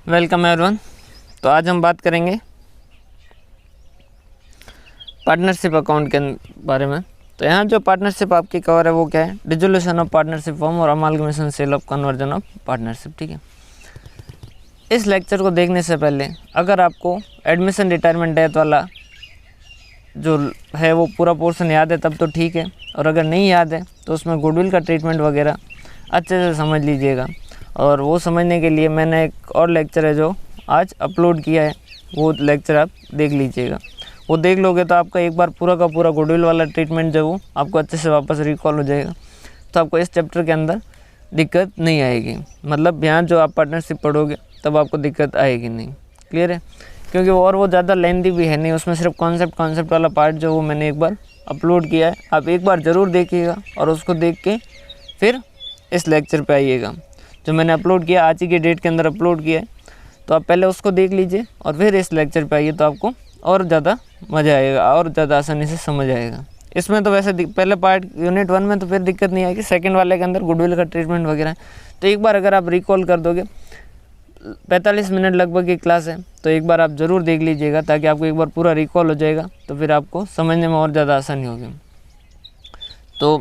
Welcome everyone. तो आज हम बात करेंगे पार्टनरशिप अकाउंट के बारे में। तो यहाँ जो पार्टनरशिप आपकी कवर है वो क्या है, डिसोल्यूशन ऑफ पार्टनरशिप फॉर्म और amalgamation sale of conversion of partnership. ठीक है, इस लेक्चर को देखने से पहले अगर आपको एडमिशन रिटायरमेंट डेथ वाला जो है वो पूरा पोर्शन याद है तब तो ठीक है, और अगर नहीं याद है तो उसमें गुडविल का ट्रीटमेंट वगैरह अच्छे से समझ लीजिएगा। और वो समझने के लिए मैंने एक और लेक्चर है जो आज अपलोड किया है, वो लेक्चर आप देख लीजिएगा। वो देख लोगे तो आपका एक बार पूरा का पूरा गुडविल वाला ट्रीटमेंट जो वो आपको अच्छे से वापस रिकॉल हो जाएगा। तो आपको इस चैप्टर के अंदर दिक्कत नहीं आएगी, मतलब यहाँ जो आप पार्टनरशिप पढ़ोगे तब आपको दिक्कत आएगी नहीं। क्लियर है, क्योंकि वो ज़्यादा लेंथी भी है नहीं, उसमें सिर्फ कॉन्सेप्ट वाला पार्ट जो वो मैंने एक बार अपलोड किया है, आप एक बार ज़रूर देखिएगा और उसको देख के फिर इस लेक्चर पे आइएगा। जो मैंने अपलोड किया आज ही के डेट के अंदर अपलोड किया है, तो आप पहले उसको देख लीजिए और फिर इस लेक्चर पे आइए, तो आपको और ज़्यादा मज़ा आएगा और ज़्यादा आसानी से समझ आएगा। इसमें तो वैसे पहले पार्ट यूनिट 1 में तो फिर दिक्कत नहीं आएगी, सेकंड वाले के अंदर गुडविल का ट्रीटमेंट वगैरह। तो एक बार अगर आप रिकॉल कर दोगे, 45 मिनट लगभग की क्लास है, तो एक बार आप ज़रूर देख लीजिएगा ताकि आपको एक बार पूरा रिकॉल हो जाएगा, तो फिर आपको समझने में और ज़्यादा आसानी होगी। तो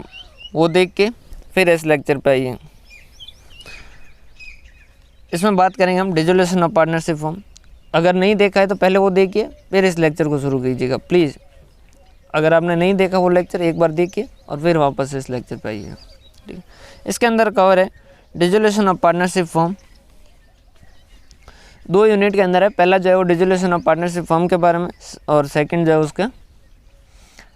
वो देख के फिर इस लेक्चर पे आइए। इसमें बात करेंगे हम डिसोल्यूशन ऑफ पार्टनरशिप फॉर्म। अगर नहीं देखा है तो पहले वो देखिए फिर इस लेक्चर को शुरू कीजिएगा प्लीज़। अगर आपने नहीं देखा वो लेक्चर एक बार देखिए और फिर वापस इस लेक्चर पे आइए। ठीक है, इसके अंदर कवर है dissolution of partnership form. 2 unit के अंदर है, पहला जो है वो डिसोल्यूशन ऑफ पार्टनरशिप फॉर्म के बारे में और सेकंड जो है उसका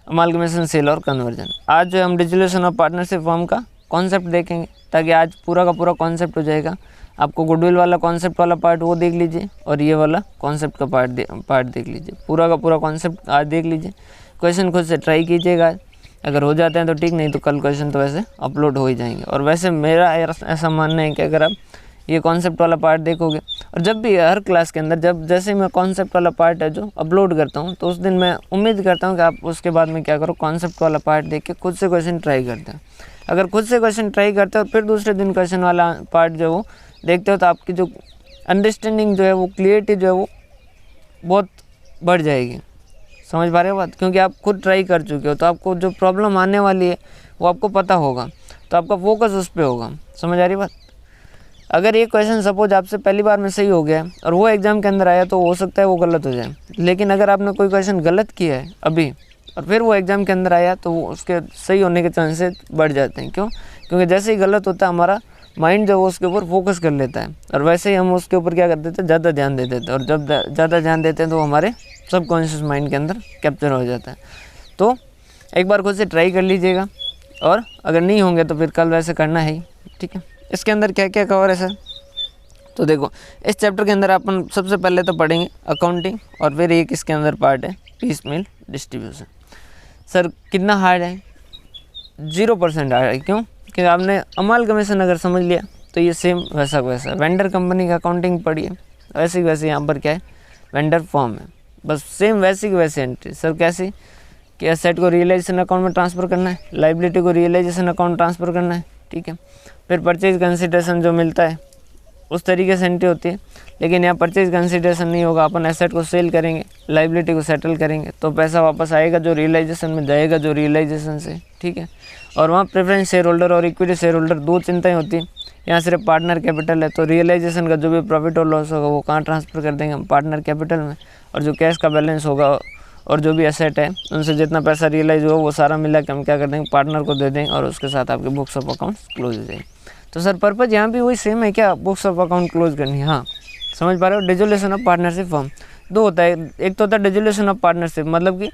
अमालगमेशन सेल और कन्वर्जन। आज जो हम डिसोल्यूशन ऑफ पार्टनरशिप फॉर्म का कॉन्सेप्ट देखेंगे, ताकि आज पूरा का पूरा कॉन्सेप्ट हो जाएगा। आपको गुडविल वाला कॉन्सेप्ट वाला पार्ट वो देख लीजिए और ये वाला कॉन्सेप्ट का पार्ट देख लीजिए। पूरा का पूरा कॉन्सेप्ट आज देख लीजिए। क्वेश्चन खुद से ट्राई कीजिएगा, अगर हो जाते हैं तो ठीक, नहीं तो कल क्वेश्चन तो वैसे अपलोड हो ही जाएंगे। और वैसे मेरा ऐसा मानना है कि अगर आप ये कॉन्सेप्ट वाला पार्ट देखोगे, और जब भी हर क्लास के अंदर जैसे मैं कॉन्सेप्ट वाला पार्ट है जो अपलोड करता हूँ, तो उस दिन मैं उम्मीद करता हूँ कि आप उसके बाद में क्या करो, कॉन्सेप्ट वाला पार्ट देख के खुद से क्वेश्चन ट्राई करते हैं। अगर खुद से क्वेश्चन ट्राई करते हो और फिर दूसरे दिन क्वेश्चन वाला पार्ट जो वो देखते हो, तो आपकी जो अंडरस्टैंडिंग जो है वो क्लियरिटी जो है वो बहुत बढ़ जाएगी। समझ पा रहे हो बात, क्योंकि आप खुद ट्राई कर चुके हो, तो आपको जो प्रॉब्लम आने वाली है वो आपको पता होगा, तो आपका फोकस उस पर होगा। समझ आ रही बात। अगर ये क्वेश्चन सपोज आपसे पहली बार में सही हो गया है और वो एग्ज़ाम के अंदर आया, तो हो सकता है वो गलत हो जाए। लेकिन अगर आपने कोई क्वेश्चन गलत किया है अभी और फिर वो एग्ज़ाम के अंदर आया, तो वो उसके सही होने के चांसेस बढ़ जाते हैं। क्यों? क्योंकि जैसे ही गलत होता है हमारा माइंड जो वो उसके ऊपर फोकस कर लेता है, और वैसे ही हम उसके ऊपर क्या कर देते हैं, ज़्यादा ध्यान दे देते हैं। और जब ज़्यादा ध्यान देते हैं तो हमारे सबकॉन्शियस माइंड के अंदर कैप्चर हो जाता है। तो एक बार खुद से ट्राई कर लीजिएगा, और अगर नहीं होंगे तो फिर कल वैसे करना है ही। ठीक है, इसके अंदर क्या क्या कवर है सर? तो देखो, इस चैप्टर के अंदर अपन सबसे पहले तो पढ़ेंगे अकाउंटिंग, और फिर एक इसके अंदर पार्ट है पीस मील डिस्ट्रीब्यूशन। सर कितना हार्ड है? 0% हार्ड है। क्यों? कि आपने अमालगमेशन अगर समझ लिया तो ये सेम वैसा वैसा वेंडर कंपनी का अकाउंटिंग पढ़िए, वैसे ही वैसे यहाँ पर क्या है, वेंडर फॉर्म है, बस सेम वैसी की वैसी एंट्री। सर कैसी? कि एसेट को रियलाइजेशन अकाउंट में ट्रांसफ़र करना है, लाइबिलिटी को रियलाइजेशन अकाउंट ट्रांसफ़र करना है। ठीक है, फिर परचेज कंसिडरेशन जो मिलता है उस तरीके से एंट्री होती है। लेकिन यहाँ परचेज कंसिडरेशन नहीं होगा, अपन एसेट को सेल करेंगे, लाइबिलिटी को सेटल करेंगे, तो पैसा वापस आएगा जो रियलाइजेशन में जाएगा, जो रियलाइजेशन से। ठीक है, और वहाँ प्रेफरेंस शेयर होल्डर और इक्विटी शेयर होल्डर 2 चिंताएँ होती हैं। यहाँ सिर्फ पार्टनर कैपिटल है, तो रियलाइजेशन का जो भी प्रॉफिट और लॉस होगा वो कहाँ ट्रांसफ़र कर देंगे हम, पार्टनर कैपिटल में। और जो कैश का बैलेंस होगा और जो भी एसेट है उनसे जितना पैसा रियलाइज हुआ वो सारा मिला के हम क्या कर देंगे, पार्टनर को दे देंगे, और उसके साथ आपके बुक्स ऑफ अकाउंट्स क्लोज हो जाएंगे। तो सर पर्पज़ यहाँ भी वही सेम है क्या, बुक्स ऑफ अकाउंट क्लोज करनी है? हाँ, समझ पा रहे हो। डिसोल्यूशन ऑफ पार्टनरशिप फॉर्म 2 होता है। एक तो होता है डिसोल्यूशन ऑफ पार्टनरशिप, मतलब कि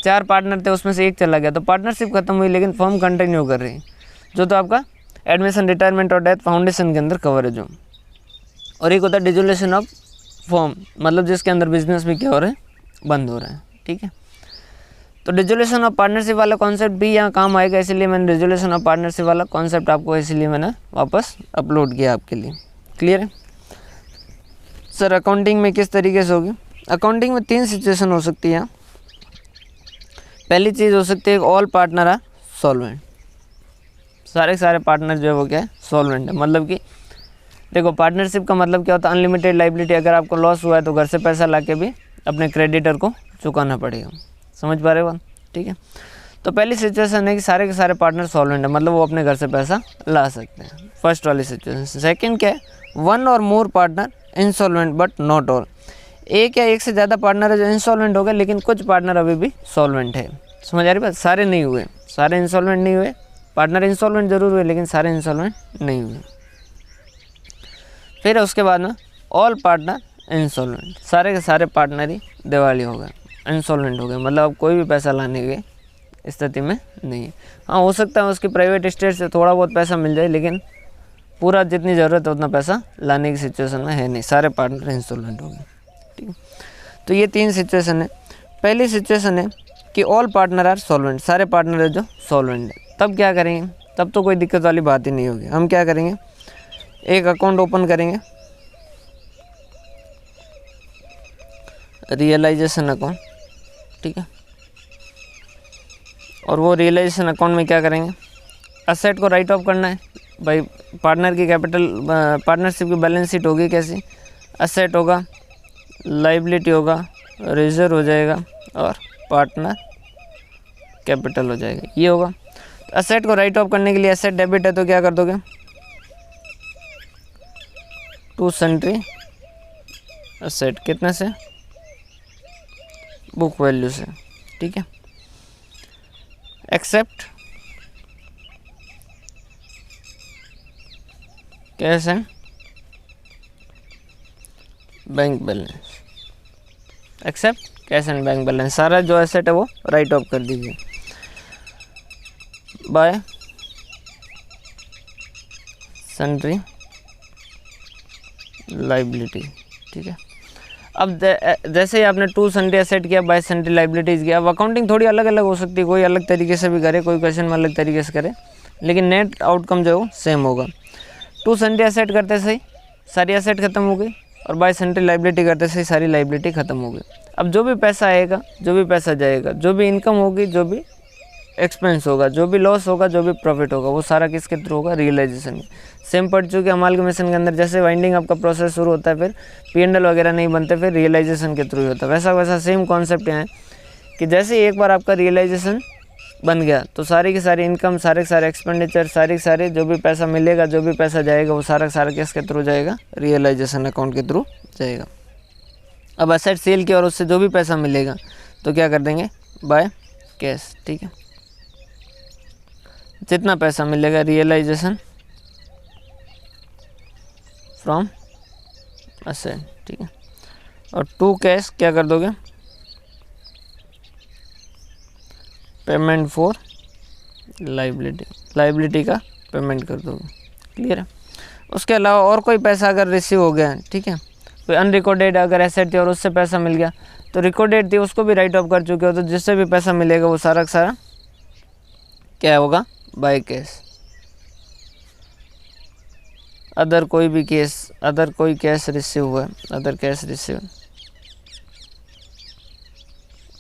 4 पार्टनर थे उसमें से एक चला गया, तो पार्टनरशिप खत्म हुई लेकिन फॉर्म कंटिन्यू कर रही है, जो तो आपका एडमिशन रिटायरमेंट और डेथ फाउंडेशन के अंदर कवर है जो। और एक होता है डिसोल्यूशन ऑफ फॉर्म, मतलब जिसके अंदर बिजनेस भी क्या हो रहा है, बंद हो रहा है। ठीक है, तो डिसोल्यूशन ऑफ पार्टनरशिप वाला कॉन्सेप्ट भी यहाँ काम आएगा, इसलिए मैंने डिसोल्यूशन ऑफ पार्टनरशिप वाला कॉन्सेप्ट आपको इसलिए मैंने वापस अपलोड किया आपके लिए। क्लियर है सर? अकाउंटिंग में किस तरीके से होगी? अकाउंटिंग में 3 सिचुएशन हो सकती है। पहली चीज़ हो सकती है ऑल पार्टनर आर सॉल्वेंट, सारे पार्टनर जो है वो क्या है, सॉल्वेंट है, मतलब कि देखो पार्टनरशिप का मतलब क्या होता है, अनलिमिटेड लाइबिलिटी। अगर आपको लॉस हुआ है तो घर से पैसा ला के भी अपने क्रेडिटर को चुकाना पड़ेगा। समझ पा रहे हो बात? ठीक है। तो पहली सिचुएशन है कि सारे के सारे पार्टनर सॉल्वेंट है, मतलब वो अपने घर से पैसा ला सकते हैं, फर्स्ट वाली सिचुएशन। सेकंड क्या है, वन और more partner insolvent but not all. एक या एक से ज़्यादा पार्टनर है जो इंसॉल्वेंट हो गए, लेकिन कुछ पार्टनर अभी भी सॉल्वेंट है। समझ आ रही बात? सारे नहीं हुए, सारे इंसॉल्वेंट नहीं हुए, पार्टनर इंसॉल्वेंट जरूर हुए लेकिन सारे इंसॉल्वेंट नहीं हुए। फिर उसके बाद में ऑल पार्टनर इंसॉल्वेंट, सारे के सारे पार्टनर ही दिवाली हो गए, इंसॉल्वेंट हो गए, मतलब अब कोई भी पैसा लाने की स्थिति में नहीं है। हाँ, हो सकता है उसकी प्राइवेट एस्टेट से थोड़ा बहुत पैसा मिल जाए, लेकिन पूरा जितनी ज़रूरत है उतना पैसा लाने की सिचुएशन में है नहीं, सारे पार्टनर इंसॉल्वेंट हो गए। ठीक है, तो ये 3 सिचुएशन है। पहली सिचुएशन है कि ऑल पार्टनर आर सॉल्वेंट, सारे पार्टनर है जो सॉल्वेंट है। तब क्या करेंगे? तब तो कोई दिक्कत वाली बात ही नहीं होगी। हम क्या करेंगे, एक अकाउंट ओपन करेंगे, रियलाइजेशन अकाउंट। ठीक है, और वो रियलाइजेशन अकाउंट में क्या करेंगे, असेट को राइट ऑफ करना है भाई। पार्टनर की कैपिटल, पार्टनरशिप की बैलेंस शीट होगी कैसी, असेट होगा, लाइबिलिटी होगा, रिजर्व हो जाएगा और पार्टनर कैपिटल हो जाएगा, ये होगा। तो असेट को राइट ऑफ करने के लिए, असेट डेबिट है तो क्या कर दोगे, टू सन्ड्री असेट, कितने से, बुक वैल्यू से। ठीक है, except cash and bank balance, except cash and bank balance, सारा जो एसेट है वो राइट ऑफ कर दीजिए बाय सन्ड्री लाइबिलिटी। ठीक है, अब जैसे ही आपने टू सन्ड्री एसेट किया, बाय सन्ड्री लाइबिलिटीज़ किया, अब अकाउंटिंग थोड़ी अलग अलग हो सकती है, कोई अलग तरीके से भी करे, कोई क्वेश्चन में अलग तरीके से करे, लेकिन नेट आउटकम जो है वो सेम होगा। टू सन्ड्री एसेट करते सही सारी एसेट खत्म हो गई, और बाय सन्ड्री लाइबिलिटी करते सही सारी लाइबिलिटी खत्म हो गई। अब जो भी पैसा आएगा, जो भी पैसा जाएगा, जो भी इनकम होगी, जो भी एक्सपेंस होगा, जो भी लॉस होगा, जो भी प्रॉफिट होगा, वो सारा किसके थ्रू होगा, रियलाइजेशन। सेम पढ़ चुके अमाल्गमेशन के अंदर, जैसे वाइंडिंग आपका प्रोसेस शुरू होता है, फिर P&L वगैरह नहीं बनते, फिर रियलाइजेशन के थ्रू ही होता है। वैसा सेम कॉन्सेप्ट यहाँ है कि जैसे ही एक बार आपका रियलाइजेशन बन गया तो सारी की सारी इनकम, सारे के सारे एक्सपेंडिचर, सारे के सारे जो भी पैसा मिलेगा, जो भी पैसा जाएगा, वो सारा सारा किसके थ्रू जाएगा, रियलाइजेशन अकाउंट के थ्रू जाएगा। अब एसेट सेल की और उससे जो भी पैसा मिलेगा तो क्या कर देंगे, बाय कैश। ठीक है, जितना पैसा मिलेगा रियलाइजेशन फ्रॉम असेट। ठीक है, और टू कैश क्या कर दोगे, पेमेंट फॉर लाइबिलिटी, लाइबिलिटी का पेमेंट कर दोगे। क्लियर है? उसके अलावा और कोई पैसा अगर रिसीव हो गया, ठीक है, कोई अनरिकॉर्डेड अगर एसेट थी और उससे पैसा मिल गया, तो रिकॉर्डेड थी उसको भी राइट ऑफ कर चुके हो, तो जिससे भी पैसा मिलेगा वो सारा का सारा क्या होगा, बाय कैश। अदर कोई भी केस, अदर कोई कैश रिसीव हुआ, other cash receive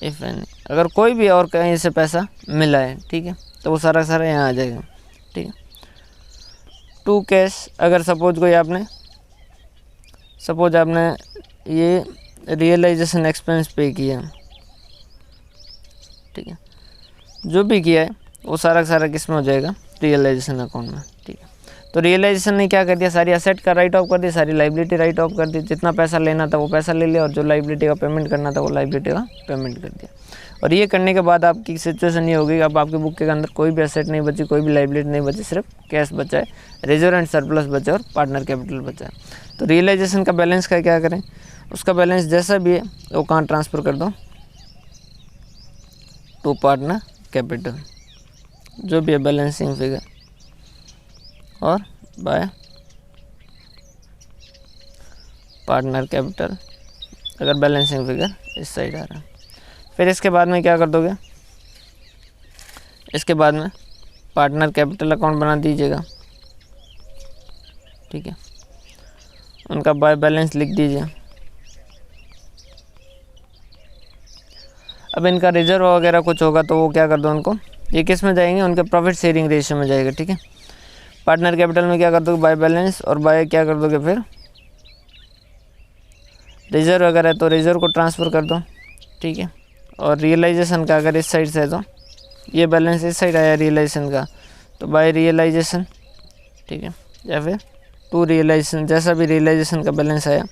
if any, अगर कोई भी और कहीं से पैसा मिला है, ठीक है, तो वो सारा सारा यहाँ आ जाएगा। ठीक है, टू कैश, अगर सपोज कोई आपने ये रियलाइजेशन एक्सपेंस पे किया, ठीक है, जो भी किया है वो सारा सारा किस में हो जाएगा, रियलाइजेशन अकाउंट में। ठीक है, तो रियलाइजेशन ने क्या कर दिया, सारी एसेट का राइट ऑफ कर दिया, सारी लाइबिलिटी राइट ऑफ कर दी, जितना पैसा लेना था वो पैसा ले लिया, और जो लाइबिलिटी का पेमेंट करना था वो लाइबिलिटी का पेमेंट कर दिया। और ये करने के बाद आपकी सिचुएशन ये होगी, अब आपके बुक के अंदर कोई भी एसेट नहीं बची, कोई भी लाइबिलिटी नहीं बची, सिर्फ कैश बचा है, रिजर्व एंड सरप्लस बचा और पार्टनर कैपिटल बचा है। तो रियलाइजेशन का बैलेंस का क्या करें, उसका बैलेंस जैसा भी है वो कहाँ ट्रांसफ़र कर दो, टू पार्टनर कैपिटल, जो भी है बैलेंसिंग फिगर, और बाय पार्टनर कैपिटल अगर बैलेंसिंग फिगर इस साइड आ रहा है। फिर इसके बाद में क्या कर दोगे, इसके बाद में पार्टनर कैपिटल अकाउंट बना दीजिएगा। ठीक है, उनका बाय बैलेंस लिख दीजिए। अब इनका रिजर्व वगैरह कुछ होगा तो वो क्या कर दो, उनको ये किस में जाएंगे, उनके प्रॉफिट शेयरिंग रेशियो में जाएगा। ठीक है, पार्टनर कैपिटल में क्या कर दोगे, बाय बैलेंस, और बाय क्या कर दोगे फिर रिजर्व अगर है तो रिजर्व को ट्रांसफ़र कर दो, ठीक है। और रियलाइजेशन का अगर इस साइड से है तो ये बैलेंस इस साइड आया रियलाइजेशन का, तो बाय रियलाइजेशन, ठीक है, या फिर टू रियलाइजेशन, जैसा भी रियलाइजेशन का बैलेंस आया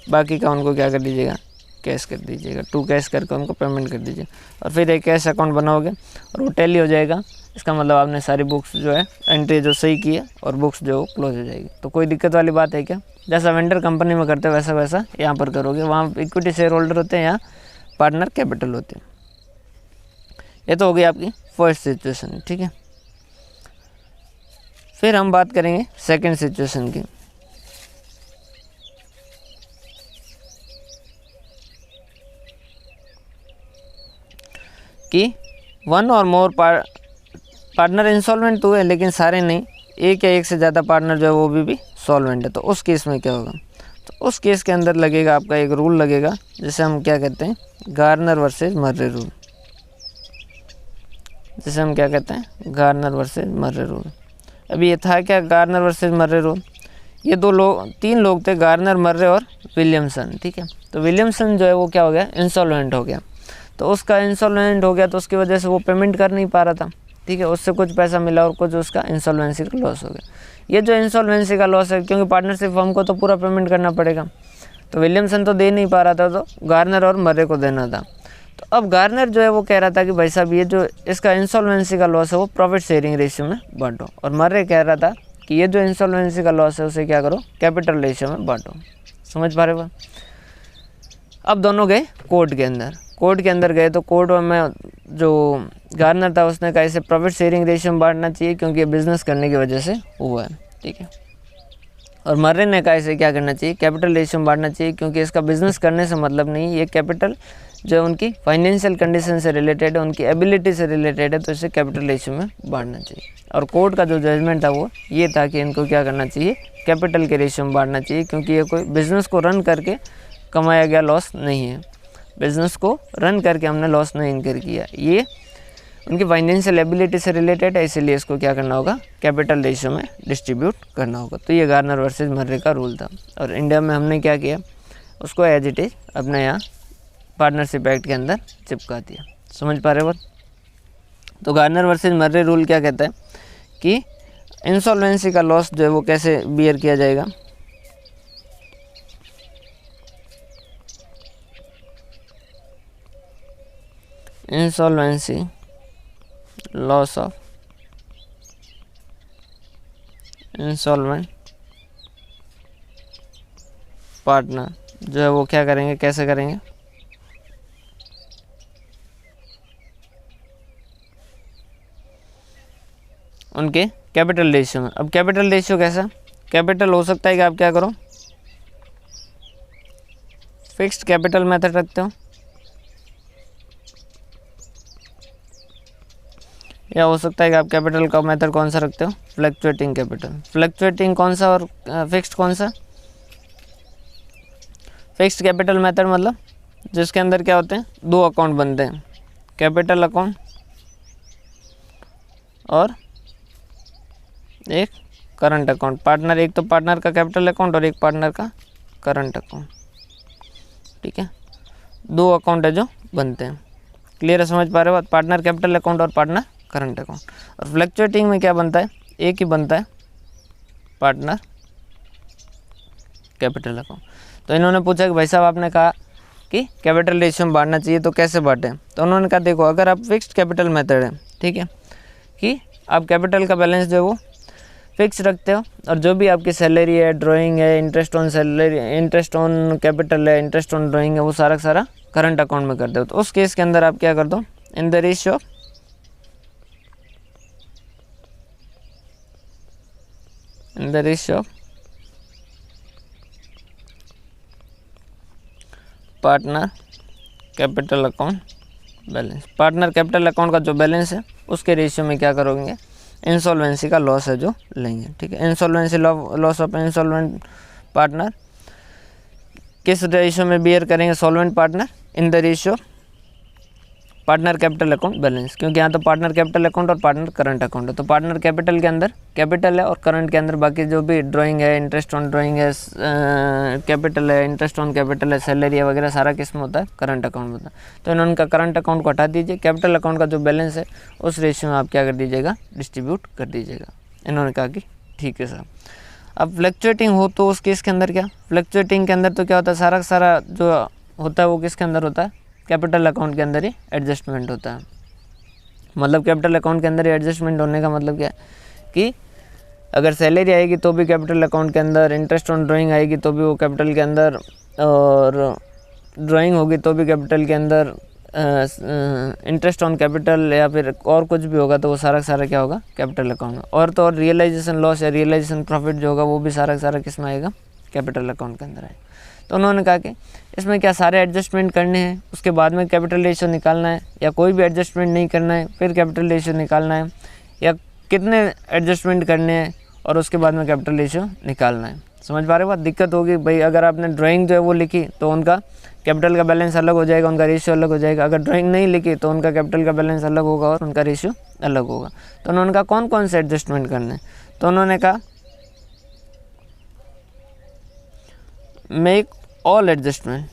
बाकी का उनको क्या कर दीजिएगा, कैश कर दीजिएगा, टू कैश करके उनको पेमेंट कर दीजिए। और फिर एक कैश अकाउंट बनाओगे और वो टैली हो जाएगा। इसका मतलब आपने सारी बुक्स जो है एंट्री जो सही की है और बुक्स जो क्लोज हो जाएगी। तो कोई दिक्कत वाली बात है क्या? जैसा वेंडर कंपनी में करते हो वैसा यहाँ पर करोगे। वहाँ इक्विटी शेयर होल्डर होते हैं, यहाँ पार्टनर कैपिटल होते हैं। ये तो हो गई आपकी फर्स्ट सिचुएशन, ठीक है। फिर हम बात करेंगे सेकेंड सिचुएशन की। कि वन और मोर पार्टनर इंसॉल्वेंट तो है लेकिन सारे नहीं, एक या एक से ज़्यादा पार्टनर जो है वो भी सॉल्वेंट है। तो उस केस में क्या होगा? तो उस केस के अंदर लगेगा आपका एक रूल लगेगा, जिसे हम क्या कहते हैं, गार्नर वर्सेस मर्रे रूल। जिसे हम क्या कहते हैं, गार्नर वर्सेस मर्रे रूल। अभी ये था क्या, गार्नर वर्सेस मर्रे रूल? ये तीन लोग थे, गार्नर, मर्रे और विलियमसन, ठीक है। तो विलियमसन जो है वो क्या हो गया, इंसॉल्वेंट हो गया। तो उसका इंसॉल्वेंट हो गया तो उसकी वजह से वो पेमेंट कर नहीं पा रहा था, ठीक है। उससे कुछ पैसा मिला और कुछ उसका इंसॉल्वेंसी का लॉस हो गया। ये जो इंसॉल्वेंसी का लॉस है, क्योंकि पार्टनरशिप फर्म को तो पूरा पेमेंट करना पड़ेगा, तो विलियमसन तो दे नहीं पा रहा था, तो गार्नर और मर्रे को देना था। तो अब गार्नर जो है वो कह रहा था कि भाई साहब ये जो इसका इंसॉल्वेंसी का लॉस है वो प्रॉफिट शेयरिंग रेशियो में बांटो, और मर्रे कह रहा था कि ये जो इंसॉल्वेंसी का लॉस है उसे क्या करो, कैपिटल रेशियो में बांटो। समझ पा रहे हो? अब दोनों गए कोर्ट के अंदर। कोर्ट के अंदर गए तो कोर्ट में जो गार्नर था उसने कहा इसे प्रॉफिट शेयरिंग रेशियो में बांटना चाहिए क्योंकि ये बिज़नेस करने की वजह से हुआ है, ठीक है। और मर्रे ने कहा इसे क्या करना चाहिए, कैपिटल रेशियो में बांटना चाहिए क्योंकि इसका बिज़नेस करने से मतलब नहीं, ये कैपिटल जो है उनकी फाइनेंशियल कंडीशन से रिलेटेड है, उनकी एबिलिटी से रिलेटेड है, तो इसे कैपिटल रेशियो में बांटना चाहिए। और कोर्ट का जो जजमेंट था वो ये था कि इनको क्या करना चाहिए, कैपिटल के रेशियो में बांटना चाहिए क्योंकि ये कोई बिज़नेस को रन करके कमाया गया लॉस नहीं है। बिज़नेस को रन करके हमने लॉस नहीं इनकर किया, ये उनकी फाइनेंशियल एबिलिटी से रिलेटेड है, इसीलिए इसको क्या करना होगा, कैपिटल रेशियो में डिस्ट्रीब्यूट करना होगा। तो ये गार्नर वर्सेस मर्रे का रूल था। और इंडिया में हमने क्या किया, उसको एज इट इज अपने यहाँ पार्टनरशिप एक्ट के अंदर चिपका दिया। समझ पा रहे हो? तो गार्नर वर्सेस मर्रे रूल क्या कहता है कि इंसॉल्वेंसी का लॉस जो है वो कैसे बियर किया जाएगा। Insolvency loss of insolvent partner जो है वो क्या करेंगे, कैसे करेंगे, उनके कैपिटल रेशियो में। अब कैपिटल रेशियो कैसा, कैपिटल हो सकता है कि आप क्या करो, फिक्स्ड कैपिटल मेथड रखते हो, या हो सकता है कि आप कैपिटल का मेथड कौन सा रखते हो, फ्लक्चुएटिंग कैपिटल। फ्लक्चुएटिंग कौन सा और फिक्स्ड कौन सा? फिक्स्ड कैपिटल मेथड मतलब जिसके अंदर क्या होते हैं, दो अकाउंट बनते हैं, कैपिटल अकाउंट और एक करंट अकाउंट। पार्टनर, एक तो पार्टनर का कैपिटल अकाउंट और एक पार्टनर का करंट अकाउंट, ठीक है। दो अकाउंट है जो बनते हैं। क्लियर है? समझ पा रहे हो? पार्टनर कैपिटल अकाउंट और पार्टनर करंट अकाउंट। और फ्लक्चुएटिंग में क्या बनता है, एक ही बनता है, पार्टनर कैपिटल अकाउंट। तो इन्होंने पूछा कि भाई साहब आपने कहा कि कैपिटल रेशियो में बांटना चाहिए, तो कैसे बांटें? तो उन्होंने कहा देखो, अगर आप फिक्स्ड कैपिटल मेथड है, ठीक है, कि आप कैपिटल का बैलेंस जो है वो फिक्स रखते हो और जो भी आपकी सैलरी है, ड्राइंग है, interest on salary, interest on capital है, इंटरेस्ट ऑन ड्राइंग है, वो सारा सारा करंट अकाउंट में कर दो। तो उस केस के अंदर आप क्या कर दो, in the ratio partner capital account balance. Partner capital account का जो बैलेंस है उसके रेशियो में क्या करोगे, इंसॉल्वेंसी का लॉस है जो लेंगे, ठीक है। Insolvency loss of insolvent partner किस रेशियो में बियर करेंगे, solvent partner in the ratio partner capital account balance, क्योंकि यहाँ तो पार्टनर कैपिटल अकाउंट और पार्टनर करंट अकाउंट है। तो पार्टनर कैपिटल के अंदर कैपिटल है और करंट के अंदर बाकी जो भी ड्राइंग है, इंटरेस्ट ऑन ड्राइंग है, कैपिटल है, इंटरेस्ट ऑन कैपिटल है, सैलरी है वगैरह, सारा किस में होता है? करंट अकाउंट में होता है। तो इन्होंने करंट अकाउंट को हटा दीजिए, कैपिटल अकाउंट का जो बैलेंस है उस रेशियो में आप क्या कर दीजिएगा? डिस्ट्रीब्यूट कर दीजिएगा। इन्होंने कहा कि ठीक है सर। अब फ्लक्चुएटिंग हो तो उस केस के अंदर क्या? फ्लक्चुएटिंग के अंदर तो क्या होता है? सारा सारा जो होता है वो किसके अंदर होता है? कैपिटल अकाउंट के अंदर ही एडजस्टमेंट होता है। मतलब कैपिटल अकाउंट के अंदर ही एडजस्टमेंट होने का मतलब क्या है कि अगर सैलरी आएगी तो भी कैपिटल अकाउंट के अंदर, इंटरेस्ट ऑन ड्राइंग आएगी तो भी वो कैपिटल के अंदर, और ड्राइंग होगी तो भी कैपिटल के अंदर, इंटरेस्ट ऑन कैपिटल या फिर और कुछ भी होगा तो वो सारा सारा क्या होगा? कैपिटल अकाउंट में। और तो और रियलाइजेशन लॉस या रियलाइजेशन प्रॉफिट जो होगा वो भी सारा सारा किस में आएगा? कैपिटल अकाउंट के अंदर आएगा। तो उन्होंने कहा कि इसमें क्या सारे एडजस्टमेंट करने हैं, उसके बाद में कैपिटल रेशियो निकालना है, या कोई भी एडजस्टमेंट नहीं करना है फिर कैपिटल रेशियो निकालना है, या कितने एडजस्टमेंट करने हैं और उसके बाद में कैपिटल रेशियो निकालना है। समझ पा रहे हो बात? दिक्कत होगी भाई, अगर आपने ड्राइंग जो है वो लिखी तो उनका कैपिटल का बैलेंस अलग हो जाएगा, उनका रेशियो अलग हो जाएगा। अगर ड्राइंग नहीं लिखी तो उनका कैपिटल का बैलेंस अलग होगा और उनका रेशियो अलग होगा। तो उन्होंने कहा कौन कौन से एडजस्टमेंट करने हैं? तो उन्होंने कहा make all adjustment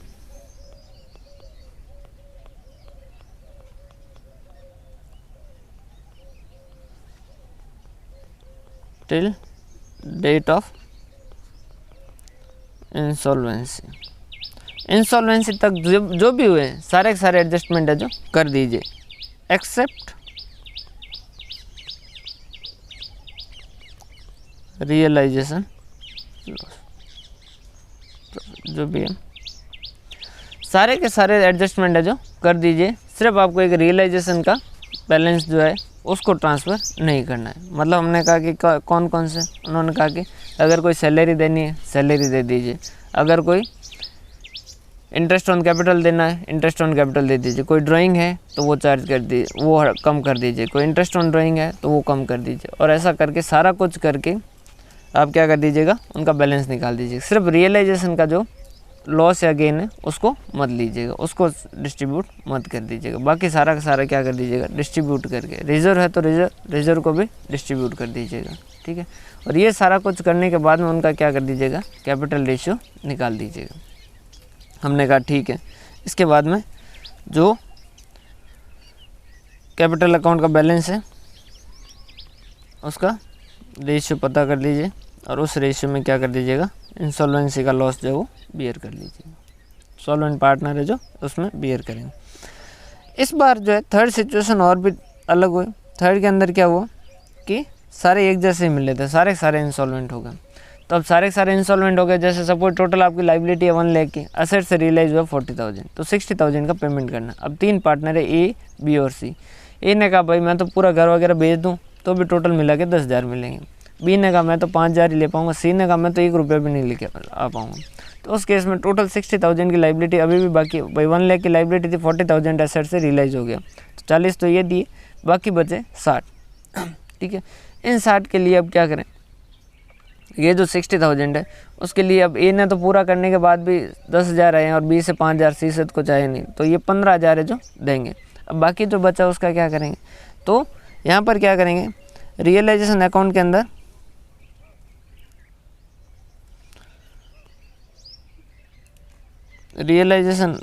till date of insolvency. Insolvency तक जो भी हुए सारे के सारे एडजस्टमेंट है जो कर दीजिए, एक्सेप्ट रियलाइजेशन जो भी है, सारे के सारे एडजस्टमेंट है जो कर दीजिए। सिर्फ आपको एक रियलाइजेशन का बैलेंस जो है उसको ट्रांसफ़र नहीं करना है। मतलब हमने कहा कि कौन कौन से, उन्होंने कहा कि अगर कोई सैलरी देनी है सैलरी दे दीजिए, अगर कोई इंटरेस्ट ऑन कैपिटल देना है इंटरेस्ट ऑन कैपिटल दे दीजिए, कोई ड्राइंग है तो वो चार्ज कर दीजिए, वो कम कर दीजिए, कोई इंटरेस्ट ऑन ड्राइंग है तो वो कम कर दीजिए। और ऐसा करके सारा कुछ करके आप क्या कर दीजिएगा? उनका बैलेंस निकाल दीजिएगा। सिर्फ रियलाइजेशन का जो लॉस या गेन है उसको मत लीजिएगा, उसको डिस्ट्रीब्यूट मत कर दीजिएगा। बाकी सारा का सारा क्या कर दीजिएगा? डिस्ट्रीब्यूट करके, रिजर्व है तो रिजर्व को भी डिस्ट्रीब्यूट कर दीजिएगा। ठीक है। और ये सारा कुछ करने के बाद में उनका क्या कर दीजिएगा? कैपिटल रेशियो निकाल दीजिएगा। हमने कहा ठीक है। इसके बाद में जो कैपिटल अकाउंट का बैलेंस है उसका रेशियो पता कर लीजिए और उस रेशियो में क्या कर दीजिएगा? इंसॉल्वेंसी का लॉस जो है वो बियर कर लीजिए। सॉल्वेंट पार्टनर है जो उसमें बियर करेंगे। इस बार जो है थर्ड सिचुएशन और भी अलग हुई। थर्ड के अंदर क्या हुआ कि सारे एक जैसे ही मिले थे, सारे सारे इंसॉल्वेंट हो गए। तो अब सारे सारे इंसॉल्वेंट हो गए। जैसे सपोज टोटल आपकी लाइबिलिटी है 1 लाख की, असेट से रियलाइज हुआ 40,000, तो 60,000 का पेमेंट करना। अब 3 पार्टनर है ए, बी और सी। ए ने कहा भाई मैं तो पूरा घर वगैरह बेच दूँ तो भी टोटल मिला के 10,000 मिलेंगे। बी ने कहा मैं तो 5,000 ही ले पाऊँगा। सी ने कहा मैं तो 1 रुपया भी नहीं लेके आ पाऊँगा। तो उस केस में टोटल 60,000 की लाइबिलिटी अभी भी बाकी भाई 1 लाख की लाइबिलिटी थी, 40,000 एसेट से रियलाइज हो गया, तो 40 तो ये दिए, बाकी बचे 60। ठीक है। इन 60 के लिए अब क्या करें? ये जो 60,000 है उसके लिए अब ए ने तो पूरा करने के बाद भी 10,000 आए हैं और बी से 5,000, सी से तो चाहे नहीं, तो ये 15,000 है जो देंगे। अब बाकी जो बचा उसका क्या करेंगे? तो यहाँ पर क्या करेंगे? रियलाइजेशन अकाउंट के अंदर रियलाइजेशन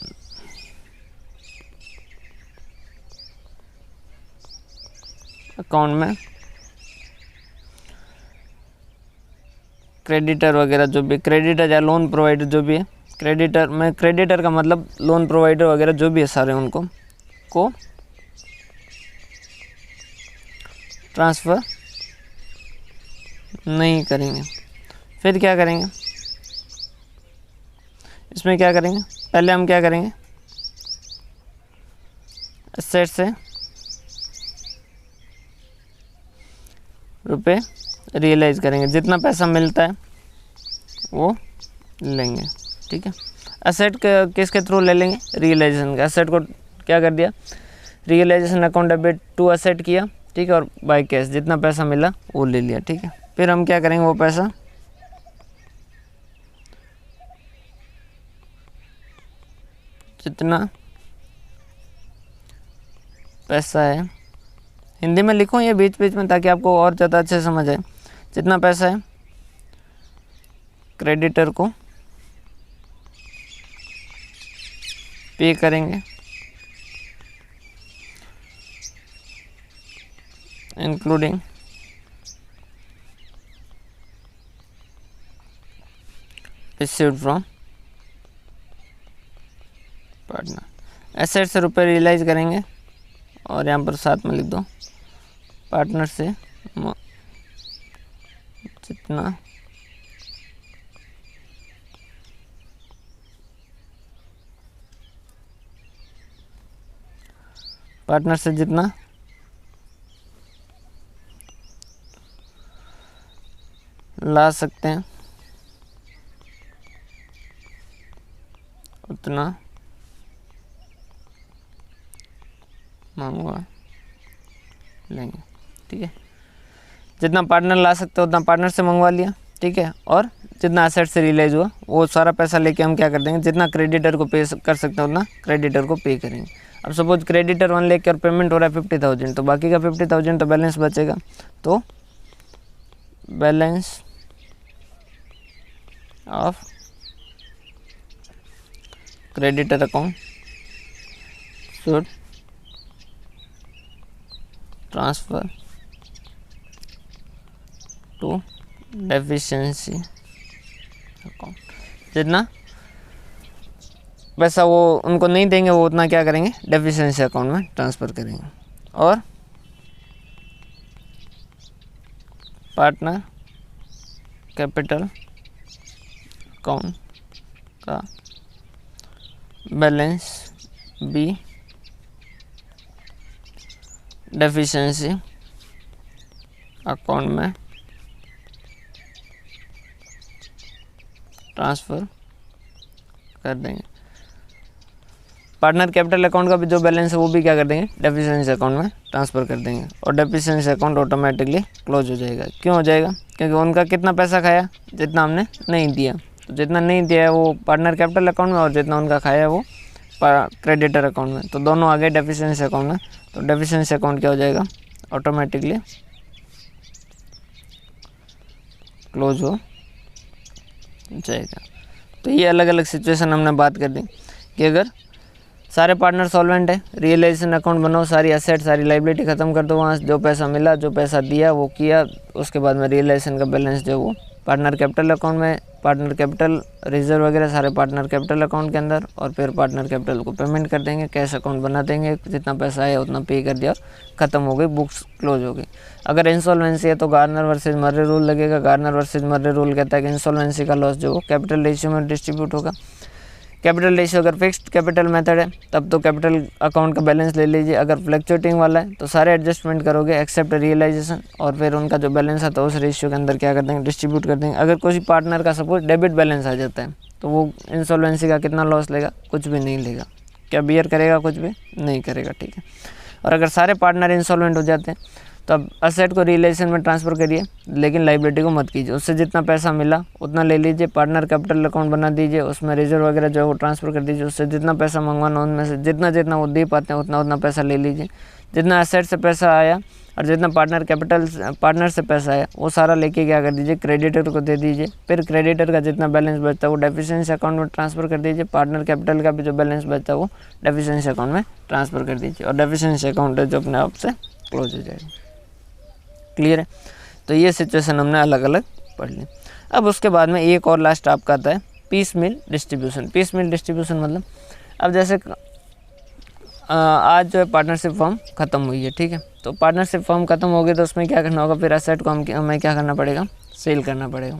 अकाउंट में क्रेडिटर वगैरह जो भी, क्रेडिटर या लोन प्रोवाइडर जो भी है, क्रेडिटर में क्रेडिटर का मतलब लोन प्रोवाइडर वगैरह जो भी है सारे उनको को ट्रांसफ़र नहीं करेंगे। फिर क्या करेंगे? इसमें क्या करेंगे? पहले हम क्या करेंगे? एसेट से रुपए रियलाइज करेंगे, जितना पैसा मिलता है वो लेंगे। ठीक है। एसेट के किसके थ्रू ले लेंगे? रियलाइजेशन का। एसेट को क्या कर दिया? Realisation account debit to asset किया। ठीक है। और बाय कैश जितना पैसा मिला वो ले लिया। ठीक है। फिर हम क्या करेंगे? वो पैसा जितना पैसा है, हिंदी में लिखूँ ये बीच बीच में ताकि आपको और ज़्यादा अच्छे समझ आए। जितना पैसा है क्रेडिटर को पे करेंगे including received from partner. Asset से रुपये रियलाइज करेंगे और यहाँ पर साथ में लिख दो पार्टनर से जितना पार्टनर से जितना ला सकते हैं उतना मंगवा लेंगे। ठीक है, जितना पार्टनर ला सकते हो उतना पार्टनर से मंगवा लिया। ठीक है, और जितना एसेट से रियलाइज हुआ वो सारा पैसा लेके हम क्या कर देंगे, जितना क्रेडिटर को पे कर सकते हैं उतना क्रेडिटर को पे करेंगे। अब सपोज क्रेडिटर 1 लाख और पेमेंट हो रहा है 50,000, तो बाकी का 50,000 तो बैलेंस बचेगा। तो balance of creditor account should transfer to deficiency account. जितना पैसा वो उनको नहीं देंगे वो उतना क्या करेंगे, डेफिशिएंसी अकाउंट में ट्रांसफ़र करेंगे। और पार्टनर कैपिटल अकाउंट का बैलेंस बी डेफिशिएंसी अकाउंट में ट्रांसफ़र कर देंगे। पार्टनर कैपिटल अकाउंट का भी जो बैलेंस है वो भी क्या कर देंगे, डेफिशिएंसी अकाउंट में ट्रांसफ़र कर देंगे और डेफिशिएंसी अकाउंट ऑटोमेटिकली क्लोज हो जाएगा। क्यों हो जाएगा, क्योंकि उनका कितना पैसा खाया, जितना हमने नहीं दिया। तो जितना नहीं दिया है वो पार्टनर कैपिटल अकाउंट में और जितना उनका खाया है वो क्रेडिटर अकाउंट में, तो दोनों आ गए डेफिशिएंसी अकाउंट में। तो डेफिशिएंसी अकाउंट क्या हो जाएगा, ऑटोमेटिकली क्लोज हो जाएगा। तो ये अलग अलग सिचुएशन हमने बात कर दी कि अगर सारे पार्टनर सॉल्वेंट है, रियलाइजेशन अकाउंट बनाओ, सारी एसेट सारी लाइबिलिटी ख़त्म कर दो, वहाँ जो पैसा मिला जो पैसा दिया वो किया, उसके बाद में रियलाइजेशन का बैलेंस जो वो पार्टनर कैपिटल अकाउंट में, पार्टनर कैपिटल रिजर्व वगैरह सारे पार्टनर कैपिटल अकाउंट के अंदर, और फिर पार्टनर कैपिटल को पेमेंट कर देंगे, कैश अकाउंट बना देंगे, जितना पैसा आया उतना पे कर दिया, ख़त्म हो गई, बुक्स क्लोज हो गई। अगर इंसॉल्वेंसी है तो गार्नर वर्सेज मर्रे रूल लगेगा। गार्नर वर्सेज मर्रे रूल कहता है कि इंसॉल्वेंसी का लॉस जो वो कैपिटल रेशियो में डिस्ट्रीब्यूट होगा। कैपिटल रेशियो अगर फिक्स्ड कैपिटल मेथड है तब तो कैपिटल अकाउंट का बैलेंस ले लीजिए, अगर फ्लक्चुएटिंग वाला है तो सारे एडजस्टमेंट करोगे एक्सेप्ट रियलाइजेशन, और फिर उनका जो बैलेंस है तो उस रेशियो के अंदर क्या कर देंगे, डिस्ट्रीब्यूट कर देंगे। अगर कोई पार्टनर का सपोज डेबिट बैलेंस आ जाता है तो वो इंसॉल्वेंसी का कितना लॉस लेगा, कुछ भी नहीं लेगा। क्या बियर करेगा, कुछ भी नहीं करेगा। ठीक है, और अगर सारे पार्टनर इंसॉल्वेंट हो जाते हैं तो अब असेट को रियलाइजेशन में ट्रांसफ़र करिए, लेकिन लाइबिलिटी को मत कीजिए। उससे जितना पैसा मिला उतना ले लीजिए, पार्टनर कैपिटल अकाउंट बना दीजिए, उसमें रिजर्व वगैरह जो है वो ट्रांसफ़र कर दीजिए। उससे जितना पैसा मंगवाना उनमें से जितना जितना वो दे पाते हैं उतना उतना पैसा ले लीजिए। जितना असेट से पैसा आया और जितना पार्टनर से पैसा आया वो सारा लेके क्या कर दीजिए, क्रेडिटर को दे दीजिए। फिर क्रेडिटर का जितना बैलेंस बचता है वो डेफिशिएंसी अकाउंट में ट्रांसफ़र कर दीजिए। पार्टनर कैपिटल का भी जो बैलेंस बचता है वो डेफिशिएंसी अकाउंट में ट्रांसफ़र कर दीजिए, और डेफिशिएंसी अकाउंट जो अपने आप से क्लोज हो जाएगा। क्लियर है, तो ये सिचुएशन हमने अलग अलग पढ़ ली। अब उसके बाद में एक और लास्ट आपका आता है पीस मिल डिस्ट्रीब्यूशन। पीस मिल डिस्ट्रीब्यूशन मतलब अब जैसे आज जो है पार्टनरशिप फॉर्म ख़त्म हुई है। ठीक है, तो पार्टनरशिप फॉर्म ख़त्म हो गई तो उसमें क्या करना होगा, फिर असेट को हमें क्या करना पड़ेगा, सेल करना पड़ेगा।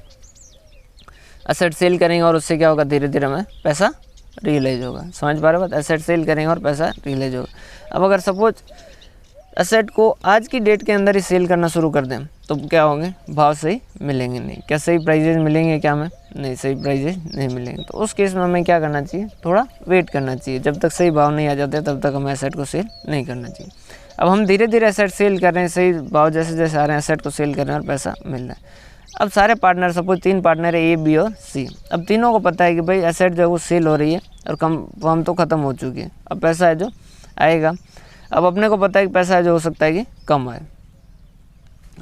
असेट सेल करेंगे और उससे क्या होगा, धीरे धीरे हमें पैसा रियलाइज होगा। समझ पा रहे बात, एसेट सेल करेंगे और पैसा रियलाइज होगा। अब अगर सपोज एसेट को आज की डेट के अंदर ही सेल करना शुरू कर दें तो क्या होंगे, भाव सही मिलेंगे नहीं। क्या सही प्राइजेज मिलेंगे क्या हमें, नहीं, सही प्राइजेज नहीं मिलेंगे। तो उस केस में हमें क्या करना चाहिए, थोड़ा वेट करना चाहिए। जब तक सही भाव नहीं आ जाते तब तक हमें एसेट को सेल नहीं करना चाहिए। अब हम धीरे धीरे एसेट सेल कर रहे हैं, सही भाव जैसे जैसे आ रहे हैं एसेट को सेल कर रहे हैं और पैसा मिल रहा है। अब सारे पार्टनर, सपोज 3 पार्टनर है ए, बी और सी। अब तीनों को पता है कि भाई एसेट जो है वो सेल हो रही है और फॉर्म तो ख़त्म हो चुकी है, अब पैसा है जो आएगा। अब अपने को पता है कि पैसा जो हो सकता है कि कम आए।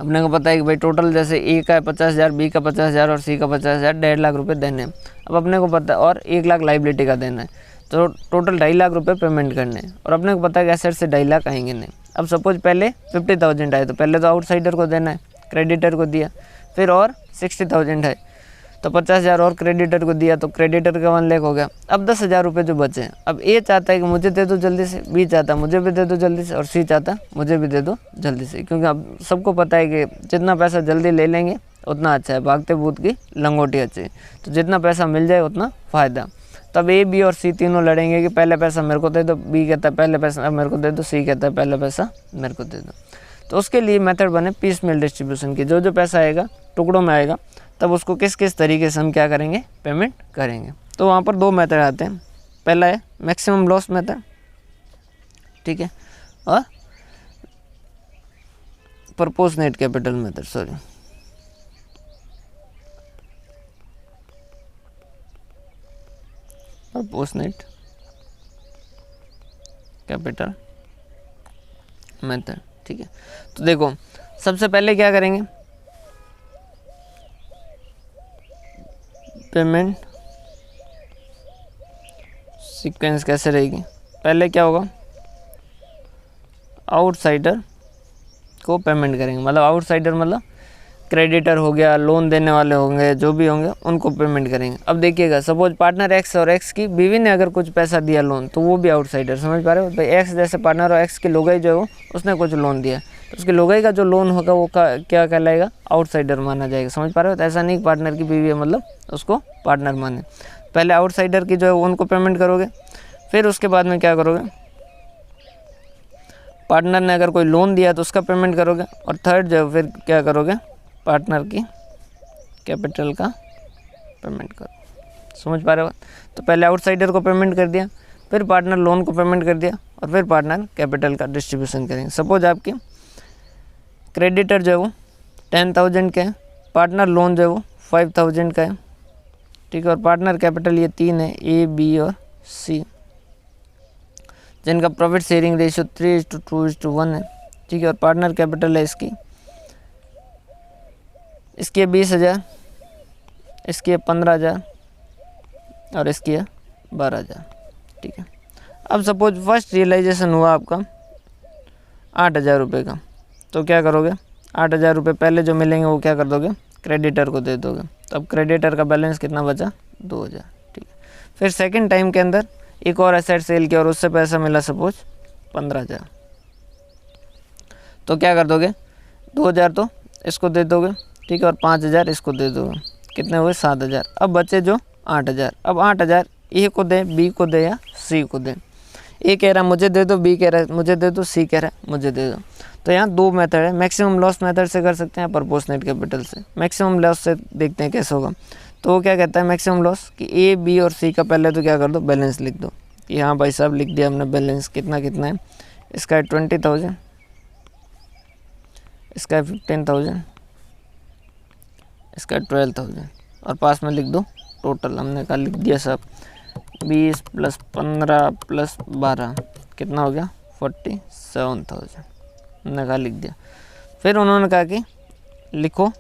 अपने को पता है कि भाई टोटल जैसे ए का है 50,000, बी का 50,000 और सी का 50,000, 1.5 लाख रुपये देने हैं। अब अपने को पता है और 1 लाख लाइबिलिटी का देना है, तो टोटल 2.5 लाख रुपये पेमेंट करने हैं। और अपने को पता है कि एसेट से 2.5 लाख आएंगे नहीं। अब सपोज पहले 50,000 आए, तो पहले तो आउटसाइडर को देना है, क्रेडिटर को दिया, फिर और 60,000 है तो 50,000 और क्रेडिटर को दिया, तो क्रेडिटर का 1 लाख हो गया। अब 10,000 रुपये जो बचे हैं, अब ए चाहता है कि मुझे दे दो जल्दी से, बी चाहता है मुझे भी दे दो जल्दी से, और सी चाहता है मुझे भी दे दो जल्दी से, क्योंकि अब सबको पता है कि जितना पैसा जल्दी ले लेंगे उतना अच्छा है, भागते भूत की लंगोटी अच्छी है, तो जितना पैसा मिल जाए उतना फ़ायदा। तब ए, बी और सी तीनों लड़ेंगे कि पहले पैसा मेरे को दे दो, बी कहता है पहले पैसा मेरे को दे दो, सी कहता है पहले पैसा मेरे को दे दो। तो उसके लिए मेथड बने पीस मेल डिस्ट्रीब्यूशन की, जो जो पैसा आएगा टुकड़ों में आएगा, तब उसको किस किस तरीके से हम क्या करेंगे, पेमेंट करेंगे। तो वहाँ पर 2 मेथड आते हैं, पहला है मैक्सिमम लॉस मेथड, ठीक है, और proportionate capital method, sorry proportionate capital method, ठीक है। तो देखो सबसे पहले क्या करेंगे, पेमेंट सीक्वेंस कैसे रहेगी, पहले क्या होगा, आउटसाइडर को पेमेंट करेंगे, मतलब आउटसाइडर मतलब क्रेडिटर हो गया, लोन देने वाले होंगे, जो भी होंगे उनको पेमेंट करेंगे। अब देखिएगा सपोज पार्टनर एक्स और एक्स की बीवी ने अगर कुछ पैसा दिया लोन, तो वो भी आउटसाइडर, समझ पा रहे हो। तो एक्स जैसे पार्टनर और एक्स की लोगाई जो है वो उसने कुछ लोन दिया, तो उसकी लोगाई का जो लोन होगा वो क्या कहलाएगा, आउटसाइडर माना जाएगा, समझ पा रहे हो। तो ऐसा नहीं पार्टनर की बीवी है मतलब उसको पार्टनर माने। पहले आउटसाइडर की जो है उनको पेमेंट करोगे, फिर उसके बाद में क्या करोगे, पार्टनर ने अगर कोई लोन दिया तो उसका पेमेंट करोगे, और थर्ड जो है फिर क्या करोगे, पार्टनर की कैपिटल का पेमेंट करो, समझ पा रहे हो। तो पहले आउटसाइडर को पेमेंट कर दिया, फिर पार्टनर लोन को पेमेंट कर दिया, और फिर पार्टनर कैपिटल का डिस्ट्रीब्यूशन करेंगे। सपोज आपके क्रेडिटर जो है वो 10,000 का है, पार्टनर लोन जो है वो 5,000 का है, ठीक है, और पार्टनर कैपिटल ये 3 है, ए, बी और सी, जिनका प्रॉफिट शेयरिंग रेशियो 3:2:1 है, ठीक है। और पार्टनर कैपिटल है इसकी 20,000, इसकी है 15,000 और इसकी है 12,000, ठीक है। अब सपोज फर्स्ट रियलाइजेशन हुआ आपका 8,000 रुपये का, तो क्या करोगे, 8,000 रुपये पहले जो मिलेंगे वो क्या कर दोगे, क्रेडिटर को दे दोगे। तो अब क्रेडिटर का बैलेंस कितना बचा, 2,000, ठीक है। फिर सेकंड टाइम के अंदर एक और एसेट सेल किया और उससे पैसा मिला सपोज 15,000, तो क्या कर दोगे, 2,000 तो इसको दे दोगे, ठीक है, और 5,000 इसको दे दोगे, कितने हुए 7,000। अब बचे जो 8,000, अब 8,000 ए को दे, बी को दे या सी को दे। ए कह रहा है मुझे दे दो, बी कह रहा है मुझे दे दो, सी कह रहा है मुझे दे दो। तो यहाँ 2 मेथड है, मैक्सिमम लॉस मेथड से कर सकते हैं, प्रोपोर्शनेट कैपिटल से। मैक्सिमम लॉस से देखते हैं कैसे होगा। तो वो क्या कहता है मैक्सिमम लॉस कि ए, बी और सी का पहले तो क्या कर दो, बैलेंस लिख दो कि हाँ भाई साहब लिख दिया हमने बैलेंस, कितना कितना है, इसका है 20,000, इसका है 15,000, इसका 12,000, और पास में लिख दो टोटल। हमने कहा लिख दिया सब, 20 + 15 + 12 कितना हो गया, 47,000, हमने कहा लिख दिया। फिर उन्होंने कहा कि लिखो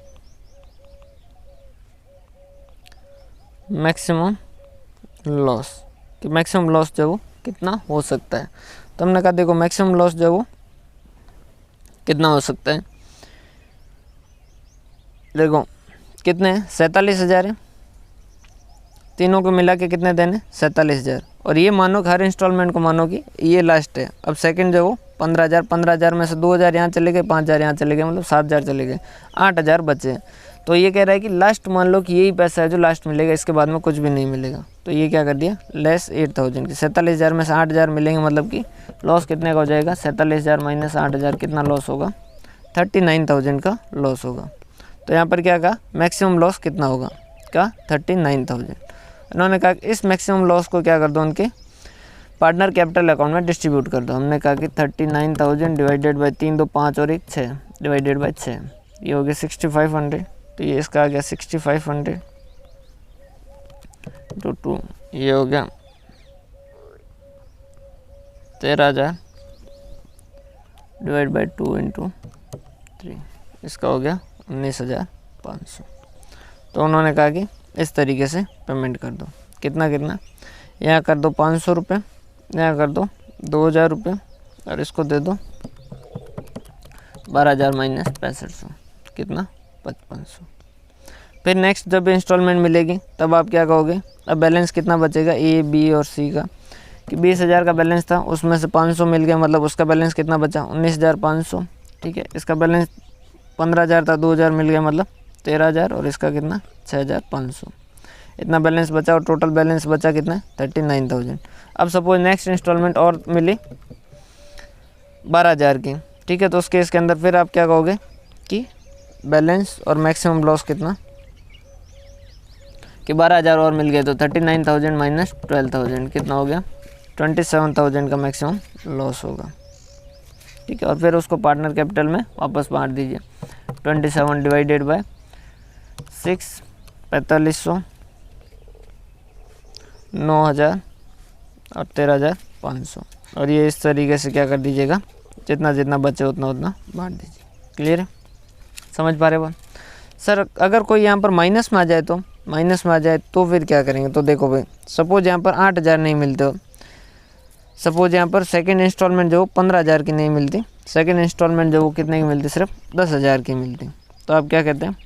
मैक्सिमम लॉस, कि मैक्सिमम लॉस जो वो कितना हो सकता है। तो हमने कहा देखो मैक्सिमम लॉस जो वो कितना हो सकता है, देखो कितने 47,000 है, तीनों को मिला के कितने देने 47,000, और ये मानो कि हर इंस्टॉलमेंट को मानो कि ये लास्ट है। अब सेकंड जो वो 15,000, 15,000 में से 2,000 यहाँ चले गए, 5,000 यहाँ चले गए, मतलब 7,000 चले गए, 8,000 बचे। तो ये कह रहा है कि लास्ट मान लो कि यही पैसा है जो लास्ट मिलेगा, इसके बाद में कुछ भी नहीं मिलेगा। तो ये क्या कर दिया, लेस 8,000 की, 47,000 में से 8,000 मिलेंगे, मतलब कि लॉस कितने का हो जाएगा, 47,000 - 8,000 कितना लॉस होगा, 39,000 का लॉस होगा। तो यहाँ पर क्या कहा, मैक्सिमम लॉस कितना होगा, क्या 39,000। इन्होंने कहा कि इस मैक्सिमम लॉस को क्या कर दो, उनके पार्टनर कैपिटल अकाउंट में डिस्ट्रीब्यूट कर दो। हमने कहा कि 39,000 डिवाइडेड बाई 3, 2 5 और 1 6 डिवाइडेड बाई 6, ये हो गया 6,500। तो ये इसका आ गया 6,500 × 2, ये हो गया 13,000 डिवाइड बाई 2 इंटू 3, इसका हो गया 19,500। तो उन्होंने कहा कि इस तरीके से पेमेंट कर दो। कितना कितना, यहाँ कर दो 500 रुपये, यहाँ कर दो 2,000 रुपये और इसको दे दो 12,000 माइनस 6500, कितना 5500। फिर नेक्स्ट जब इंस्टॉलमेंट मिलेगी तब आप क्या कहोगे, अब बैलेंस कितना बचेगा ए बी और सी का, कि 20,000 का बैलेंस था, उसमें से 500 मिल गया, मतलब उसका बैलेंस कितना बचा 19,500। ठीक है, इसका बैलेंस 15,000 था, 2,000 मिल गया मतलब 13,000 और इसका कितना 6,500। इतना बैलेंस बचा और टोटल बैलेंस बचा कितना 39,000। अब सपोज नेक्स्ट इंस्टॉलमेंट और मिली 12,000 की। ठीक है, तो उस केस के अंदर फिर आप क्या कहोगे कि बैलेंस और मैक्सिमम लॉस कितना, कि 12,000 और मिल गए तो 39,000 माइनस 12,000 कितना हो गया 27,000 का मैक्सिमम लॉस होगा। ठीक है, और फिर उसको पार्टनर कैपिटल में वापस बांट दीजिए। 27 डिवाइडेड बाय 6, 4500, 9,000 और 13,500, और ये इस तरीके से क्या कर दीजिएगा, जितना जितना बचे उतना उतना बांट दीजिए। क्लियर है, समझ पा रहे हो सर? अगर कोई यहाँ पर माइनस में आ जाए तो फिर क्या करेंगे? तो देखो भाई, सपोज यहाँ पर 8,000 नहीं मिलते हो, सपोज यहाँ पर सेकंड इंस्टॉलमेंट जो 15,000 की नहीं मिलती, सेकंड इंस्टॉलमेंट जो वो कितने की मिलती, सिर्फ 10,000 की मिलती, तो आप क्या कहते हैं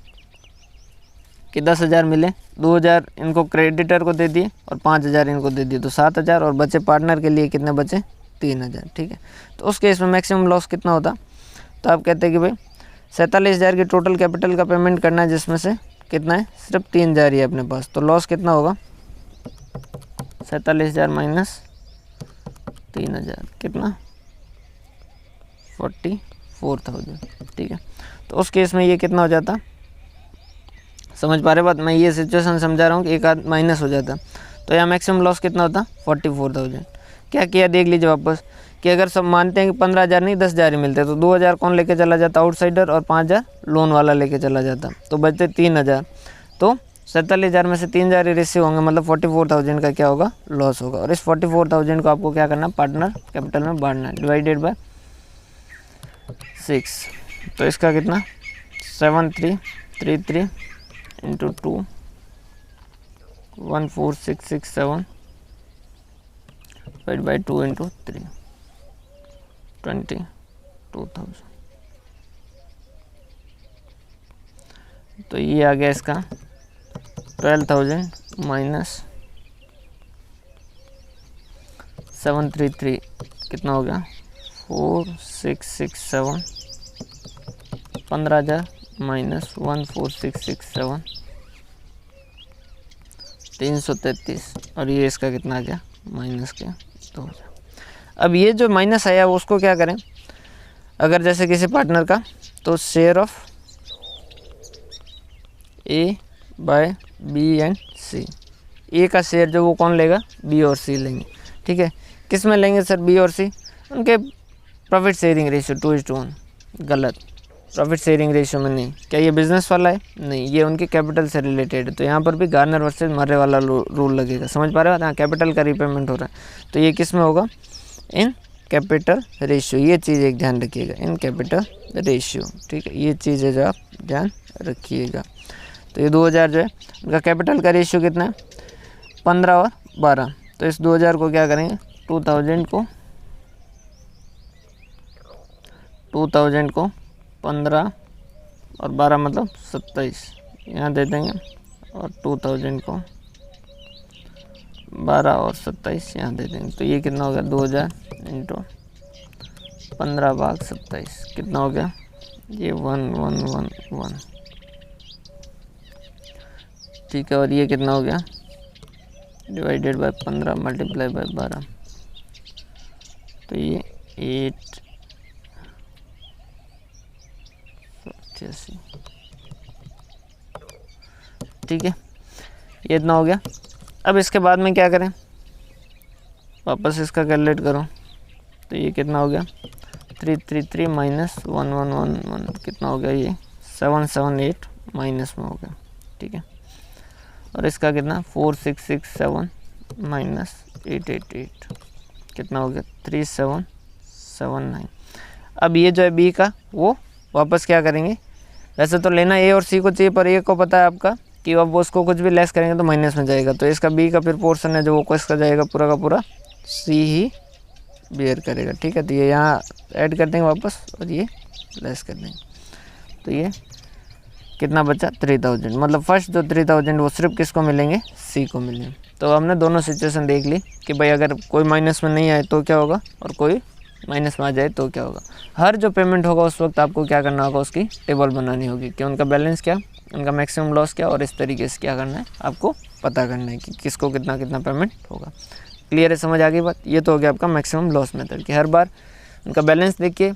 कि 10,000 मिले, 2,000 इनको क्रेडिटर को दे दिए और 5,000 इनको दे दिए, तो 7,000 और बचे पार्टनर के लिए कितने बचे 3,000। ठीक है, तो उस केस में मैक्सिमम लॉस कितना होता, तो आप कहते हैं कि भाई 47,000 की टोटल कैपिटल का पेमेंट करना है, जिसमें से कितना है सिर्फ 3,000 ही है अपने पास, तो लॉस कितना होगा 47,000 माइनस 3,000 कितना 44,000। ठीक है, तो उस केस में ये कितना हो जाता, समझ पा रहे बात? मैं ये सिचुएशन समझा रहा हूँ कि एक आध माइनस हो जाता, तो यहाँ मैक्सिमम लॉस कितना होता 44,000। क्या किया देख लीजिए वापस, कि अगर सब मानते हैं कि 15,000 नहीं 10,000 ही मिलते, तो 2,000 कौन लेके चला जाता आउटसाइडर और 5,000 लोन वाला लेके चला जाता, तो बचते 3,000। तो 47,000 में से 3,000 ही रिसीव होंगे, मतलब 44,000 का क्या होगा लॉस होगा, और इस 44,000 को आपको क्या करना पार्टनर कैपिटल में बांटना है, डिवाइडेड बाय 6। तो इसका कितना 7,333 इंटू 2 14,667 डिवाइड बाई 2 इंटू 3 22,000। तो ये आ गया इसका 12,000 माइनस 733 कितना हो गया 4,667, 15,000 माइनस 14,667 333, और ये इसका कितना आ गया माइनस के 2,000। अब ये जो माइनस आया उसको क्या करें, अगर जैसे किसी पार्टनर का, तो share of A by B and C, A का शेयर जो वो कौन लेगा बी और सी लेंगे। ठीक है, किस में लेंगे सर बी और सी, उनके प्रॉफिट शेयरिंग रेशियो 2:1। गलत, प्रॉफिट शेयरिंग रेशियो में नहीं। क्या ये बिजनेस वाला है? नहीं, ये उनके कैपिटल से रिलेटेड है, तो यहाँ पर भी गार्नर वर्सेस मर्रे वाला रूल लगेगा। समझ पा रहे हो? हाँ, कैपिटल का रीपेमेंट हो रहा है, तो ये किस में होगा इन कैपिटल रेशियो। ये चीज़ एक ध्यान रखिएगा, इन कैपिटल रेशियो। ठीक है, ये चीज़ है जो आप ध्यान रखिएगा। तो ये 2,000 जो है उनका कैपिटल का रेशियो कितना है 15 और 12, तो इस 2,000 को क्या करेंगे 2,000 को 15 और 12 मतलब 27 यहाँ दे देंगे, और 2,000 को 12 और 27 यहाँ दे देंगे। तो ये कितना हो गया 2,000 इंटू 15/27 कितना हो गया ये 1111। ठीक है, और ये कितना हो गया डिवाइडेड बाय 15 मल्टीप्लाई बाय 12, तो ये 886। ठीक है, ये इतना हो गया। अब इसके बाद में क्या करें, वापस इसका कैलकुलेट करो, तो ये कितना हो गया 333 माइनस 1111 कितना हो गया ये 778 माइनस में हो गया। ठीक है, और इसका कितना 4667 माइनस 888 कितना हो गया 3779। अब ये जो है बी का वो वापस क्या करेंगे, वैसे तो लेना ए और सी को चाहिए, पर ए को पता है आपका कि अब वो उसको कुछ भी लेस करेंगे तो माइनस में जाएगा, तो इसका बी का फिर पोर्शन है जो वो इसका जाएगा पूरा का पूरा सी ही बियर करेगा। ठीक है, तो ये यहाँ ऐड कर देंगे वापस और ये लेस कर देंगे, तो ये कितना बचा 3000, मतलब फर्स्ट जो 3000 वो सिर्फ किसको मिलेंगे, सी को मिलेंगे। तो हमने दोनों सिचुएशन देख ली कि भाई अगर कोई माइनस में नहीं आए तो क्या होगा और कोई माइनस में आ जाए तो क्या होगा। हर जो पेमेंट होगा उस वक्त आपको क्या करना होगा, उसकी टेबल बनानी होगी कि उनका बैलेंस क्या, उनका मैक्सिमम लॉस क्या, और इस तरीके से क्या करना है आपको पता करना है कि किसको कितना कितना पेमेंट होगा। क्लियर है, समझ आ गई बात। ये तो हो गया आपका मैक्सिमम लॉस मेथड कि हर बार उनका बैलेंस देखिए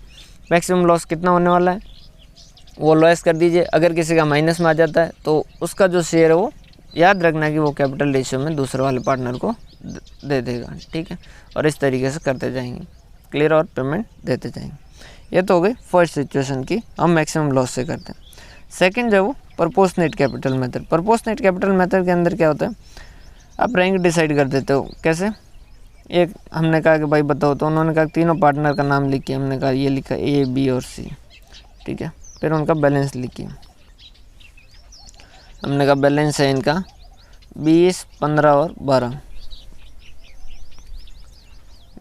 मैक्सिमम लॉस कितना होने वाला है वो लॉस कर दीजिए। अगर किसी का माइनस में आ जाता है तो उसका जो शेयर है वो याद रखना कि वो कैपिटल रेशियो में दूसरे वाले पार्टनर को दे देगा। ठीक है, और इस तरीके से करते जाएंगे, क्लियर, और पेमेंट देते जाएंगे। ये तो हो गई फर्स्ट सिचुएशन की हम मैक्सिमम लॉस से करते हैं। सेकंड जो वो proportionate capital method. Proportionate capital method के अंदर क्या होता है, आप रैंक डिसाइड कर देते हो। कैसे, एक हमने कहा कि भाई बताओ, तो उन्होंने कहा तीनों पार्टनर का नाम लिखिए, हमने कहा ये लिखा ए बी और सी। ठीक है, फिर उनका बैलेंस लिखिए, हमने कहा बैलेंस है इनका 20, 15 और 12,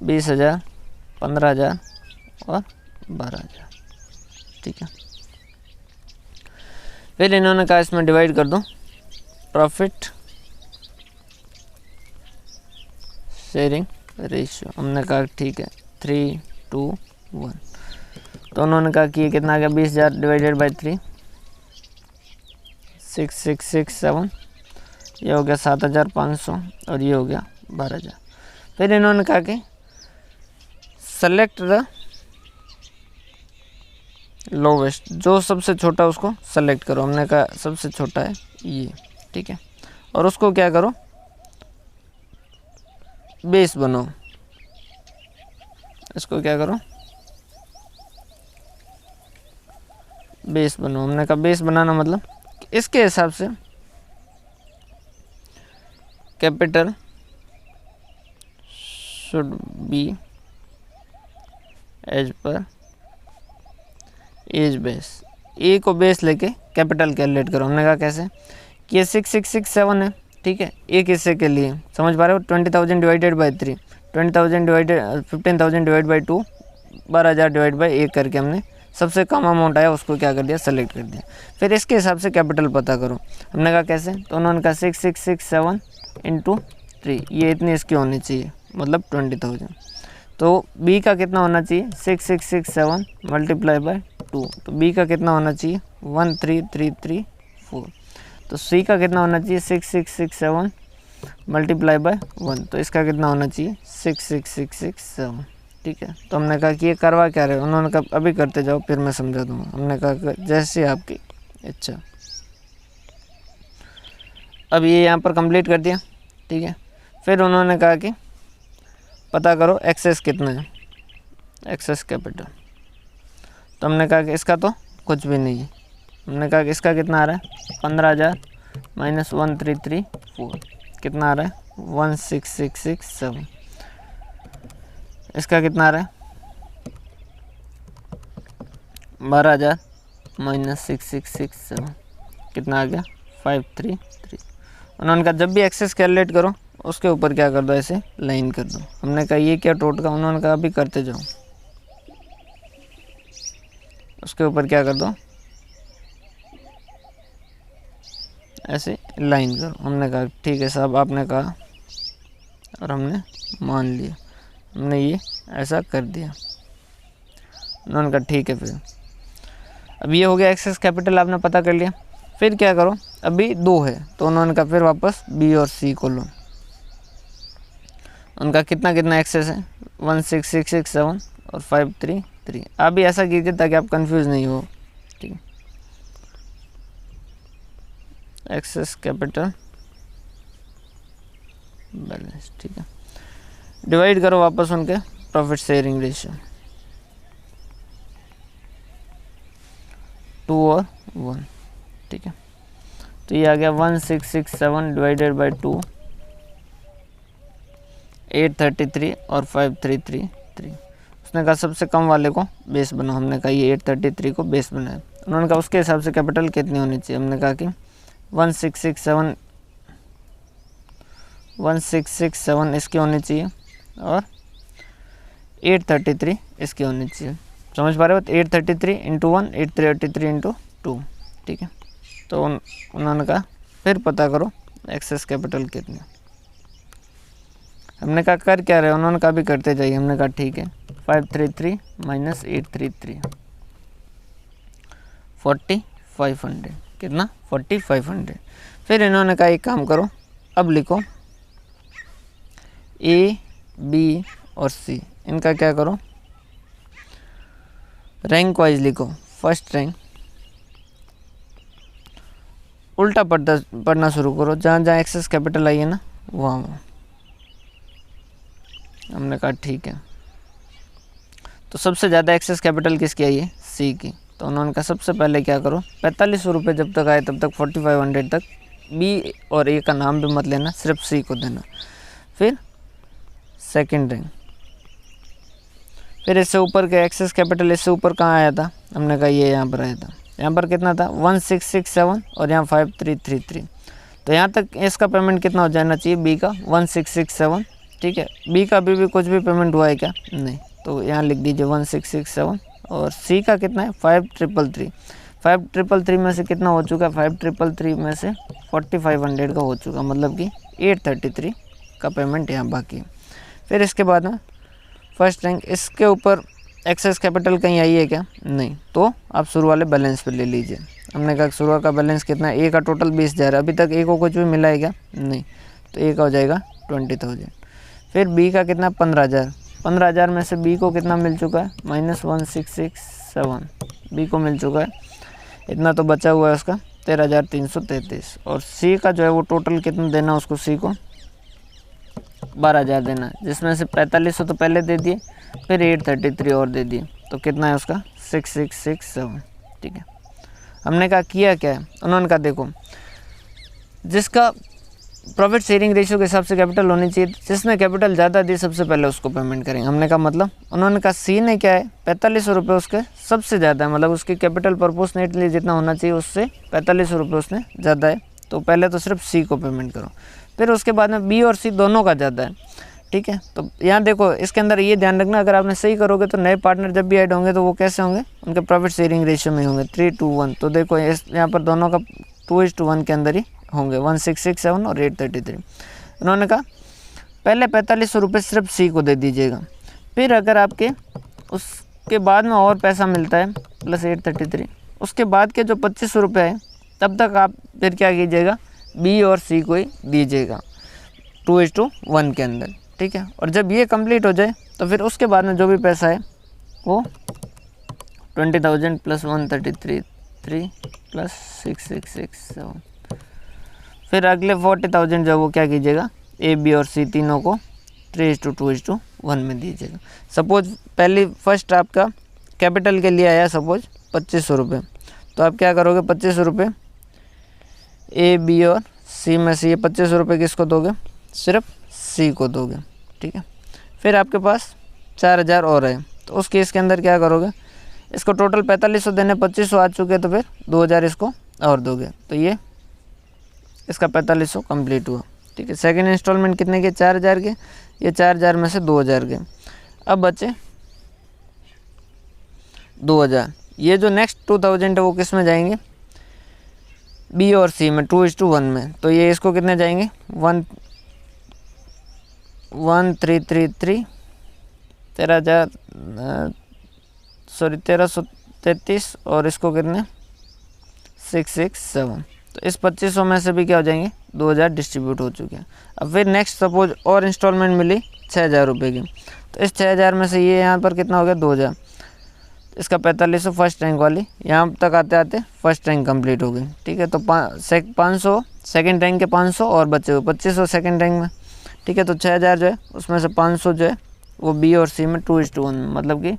20,000, 15,000 और 12,000। ठीक है, फिर इन्होंने कहा इसमें डिवाइड कर दो प्रॉफिट शेयरिंग रेशियो। हमने कहा ठीक है 3:1। तो उन्होंने कहा कि ये कितना आ गया 20,000 डिवाइडेड बाई 3, 6,667, ये हो गया 7,500 और ये हो गया 12,000। फिर इन्होंने कहा कि सेलेक्ट द लोवेस्ट, जो सबसे छोटा उसको सेलेक्ट करो। हमने कहा सबसे छोटा है ये। ठीक है, और उसको क्या करो, बेस बनाओ, इसको क्या करो, बेस बनाओ। हमने कहा बेस बनाना मतलब इसके हिसाब से capital should be as per as base. A को बेस लेके कैपिटल कैलकुलेट करो। हमने कहा कैसे कि ये 6,667 है। ठीक है, एक हिस्से के लिए समझ पा रहे हो, 20,000 divided by 3, 20,000 divided 15,000 divide by 2, 12,000 divide by 1 करके हमने सबसे कम अमाउंट आया उसको क्या कर दिया, सेलेक्ट कर दिया। फिर इसके हिसाब से कैपिटल पता करो। हमने कहा कैसे, तो उन्होंने कहा 6,667 इंटू 3, ये इतनी इसकी होनी चाहिए, मतलब 20,000। तो बी का कितना होना चाहिए, 6,667 मल्टीप्लाई बाय 2, तो बी का कितना होना चाहिए 13,334। तो सी का कितना होना चाहिए 6,667 मल्टीप्लाई बाय 1, तो इसका कितना होना चाहिए 6,667। ठीक है, तो हमने कहा कि ये करवा क्या रहे, उन्होंने कहा अभी करते जाओ फिर मैं समझा दूंगा। हमने कहा जैसे आपकी इच्छा। अब ये यहाँ पर कंप्लीट कर दिया। ठीक है, फिर उन्होंने कहा कि पता करो एक्सेस कितना है, एक्सेस कैपिटल। तो हमने कहा कि इसका तो कुछ भी नहीं है। हमने कहा कि इसका कितना आ रहा है 15,000 माइनस 1334, कितना आ रहा है 16,667। इसका कितना आ रहा है 12,000 माइनस 6,667, कितना आ गया 533। उन्होंने कहा जब भी एक्सेस कैलकुलेट करो उसके ऊपर क्या कर दो, ऐसे लाइन कर दो। हमने कहा ये क्या टोटका, उन्होंने कहा अभी करते जाओ, उसके ऊपर क्या कर दो, ऐसे लाइन करो। हमने कहा ठीक है साहब, आपने कहा और हमने मान लिया, हमने ये ऐसा कर दिया। उन्होंने कहा ठीक है। फिर अब ये हो गया एक्सेस कैपिटल, आपने पता कर लिया। फिर क्या करो, अभी 2 है, तो उन्होंने कहा फिर वापस बी और सी को लो। उनका कितना कितना एक्सेस है 16,667 और 533। आप भी ऐसा कीजिए ताकि आप कंफ्यूज नहीं हो। ठीक है, एक्सेस कैपिटल बैलेंस। ठीक है, डिवाइड करो वापस उनके प्रॉफिट शेयरिंग रेशियो 2 और 1। ठीक है, तो ये आ गया 1667 डिवाइडेड बाई 2, 833 और 533। उसने कहा सबसे कम वाले को बेस बनाओ, हमने कहा ये 833 को बेस बनाए। उन्होंने कहा उसके हिसाब से कैपिटल कितनी होनी चाहिए, हमने कहा कि 1667 इसकी होनी चाहिए और 833 इसकी होनी चाहिए। समझ पा रहे हो? तो 833 इंटू 1, 833 इंटू 2, ठीक है। तो उन्होंने कहा फिर पता करो एक्सेस कैपिटल कितनी। हमने कहा कर क्या रहे, उन्होंने कहा भी करते जाइए। हमने कहा ठीक है, 533 माइनस 833 4500, कितना 4500। फिर इन्होंने कहा एक काम करो, अब लिखो A, B और C, इनका क्या करो रैंक वाइज लिखो। फर्स्ट रैंक उल्टा पढ़ना शुरू करो, जहाँ जहाँ एक्सेस कैपिटल आई है ना वहाँ। हमने कहा ठीक है। तो सबसे ज़्यादा एक्सेस कैपिटल किसकी आई है, सी की। तो उन्होंने कहा सबसे पहले क्या करो, 4500 रुपये जब तक आए तब तक 4500 तक बी और ए का नाम भी मत लेना, सिर्फ सी को देना। फिर सेकंड रैंक, फिर इससे ऊपर के एक्सेस कैपिटल इससे ऊपर कहाँ आया था, हमने कहा ये यहाँ पर आया था। यहाँ पर कितना था 1667 और यहाँ 5333। तो यहाँ तक इसका पेमेंट कितना हो जाना चाहिए, बी का 1667, ठीक है। बी का अभी भी कुछ भी पेमेंट हुआ है क्या, नहीं। तो यहाँ लिख दीजिए 1667 और सी का कितना है 5333। 5333 में से कितना हो चुका है, 5333 में से 4500 का हो चुका, मतलब कि 833 का पेमेंट यहाँ बाकी है। फिर इसके बाद में फर्स्ट रैंक, इसके ऊपर एक्सेस कैपिटल कहीं आई है क्या, नहीं। तो आप शुरू वाले बैलेंस पे ले लीजिए। हमने कहा शुरू का बैलेंस कितना है, ए का टोटल 20,000, अभी तक ए को कुछ भी मिला है क्या, नहीं। तो ए का हो जाएगा 20,000। फिर बी का कितना 15,000, 15,000 में से बी को कितना मिल चुका है -1667, बी को मिल चुका है इतना। तो बचा हुआ है उसका 13,333। और सी का जो है वो टोटल कितना देना उसको, सी को 12,000 देना है, जिसमें से 4500 तो पहले दे दिए, फिर 833 और दे दिए। तो कितना है उसका 6667, ठीक है। हमने कहा किया क्या है, उन्होंने कहा देखो जिसका प्रॉफिट शेयरिंग रेशियो के हिसाब से कैपिटल होनी चाहिए, जिसने कैपिटल ज़्यादा दी सबसे पहले उसको पेमेंट करेंगे। हमने कहा मतलब, उन्होंने कहा सी ने क्या है 4500 रुपये उसके सबसे ज़्यादा है, मतलब उसकी कैपिटल प्रोपोर्शनेटली जितना होना चाहिए उससे 4500 रुपये उसने ज़्यादा है। तो पहले तो सिर्फ सी को पेमेंट करो, फिर उसके बाद में बी और सी दोनों का ज़्यादा है, ठीक है। तो यहाँ देखो इसके अंदर ये ध्यान रखना, अगर आपने सही करोगे तो नए पार्टनर जब भी ऐड होंगे तो वो कैसे होंगे, उनके प्रॉफिट शेयरिंग रेशियो में होंगे 3:1। तो देखो यहाँ पर दोनों का 2:1 के अंदर ही होंगे, 1667 और 833। उन्होंने कहा पहले 4500 रुपये सिर्फ सी को दे दीजिएगा, फिर अगर आपके उसके बाद में और पैसा मिलता है प्लस 833, उसके बाद के जो 2500 रुपये है तब तक आप फिर क्या कीजिएगा, बी और सी को ही दीजिएगा 2:1 के अंदर, ठीक है। और जब ये कंप्लीट हो जाए तो फिर उसके बाद में जो भी पैसा है वो 20,000 प्लस 133 प्लस 6667, फिर अगले 40,000 जो वो क्या कीजिएगा, ए बी और सी तीनों को 3:2:1 में दीजिएगा। सपोज पहली फर्स्ट आपका कैपिटल के लिए आया सपोज 2500 रुपये, तो आप क्या करोगे 2500 रुपये ए बी और सी में से ये 2500 रुपये किसको दोगे, सिर्फ सी को दोगे, ठीक है। फिर आपके पास 4,000 और है, तो उस केस के अंदर क्या करोगे, इसको टोटल 4500 देने 2500 आ चुके तो फिर 2,000 इसको और दोगे, तो ये इसका 4500 कंप्लीट हुआ, ठीक है। सेकंड इंस्टॉलमेंट कितने के, 4,000 के, ये 4,000 में से 2,000 के, अब बचे 2,000। ये जो नेक्स्ट 2,000 है वो किस में जाएंगे, बी और सी में 2:1 में। तो ये इसको कितने जाएंगे 1333 1333 और इसको कितने 667। तो इस 2500 में से भी क्या हो जाएंगे 2,000 डिस्ट्रीब्यूट हो चुके हैं। अब फिर नेक्स्ट सपोज और इंस्टॉलमेंट मिली 6,000 रुपये की, तो इस 6,000 में से ये यहाँ पर कितना हो गया 2,000, इसका 4500 फर्स्ट रैंक वाली, यहाँ तक आते आते फर्स्ट रैंक कंप्लीट हो गई, ठीक है। तो 500 सेकंड रैंक के 500 और बचे हुए 2500 सेकंड रैंक में, ठीक है। तो 6,000 जो है उसमें से 500 जो है वो बी और सी में 2:1 में, मतलब कि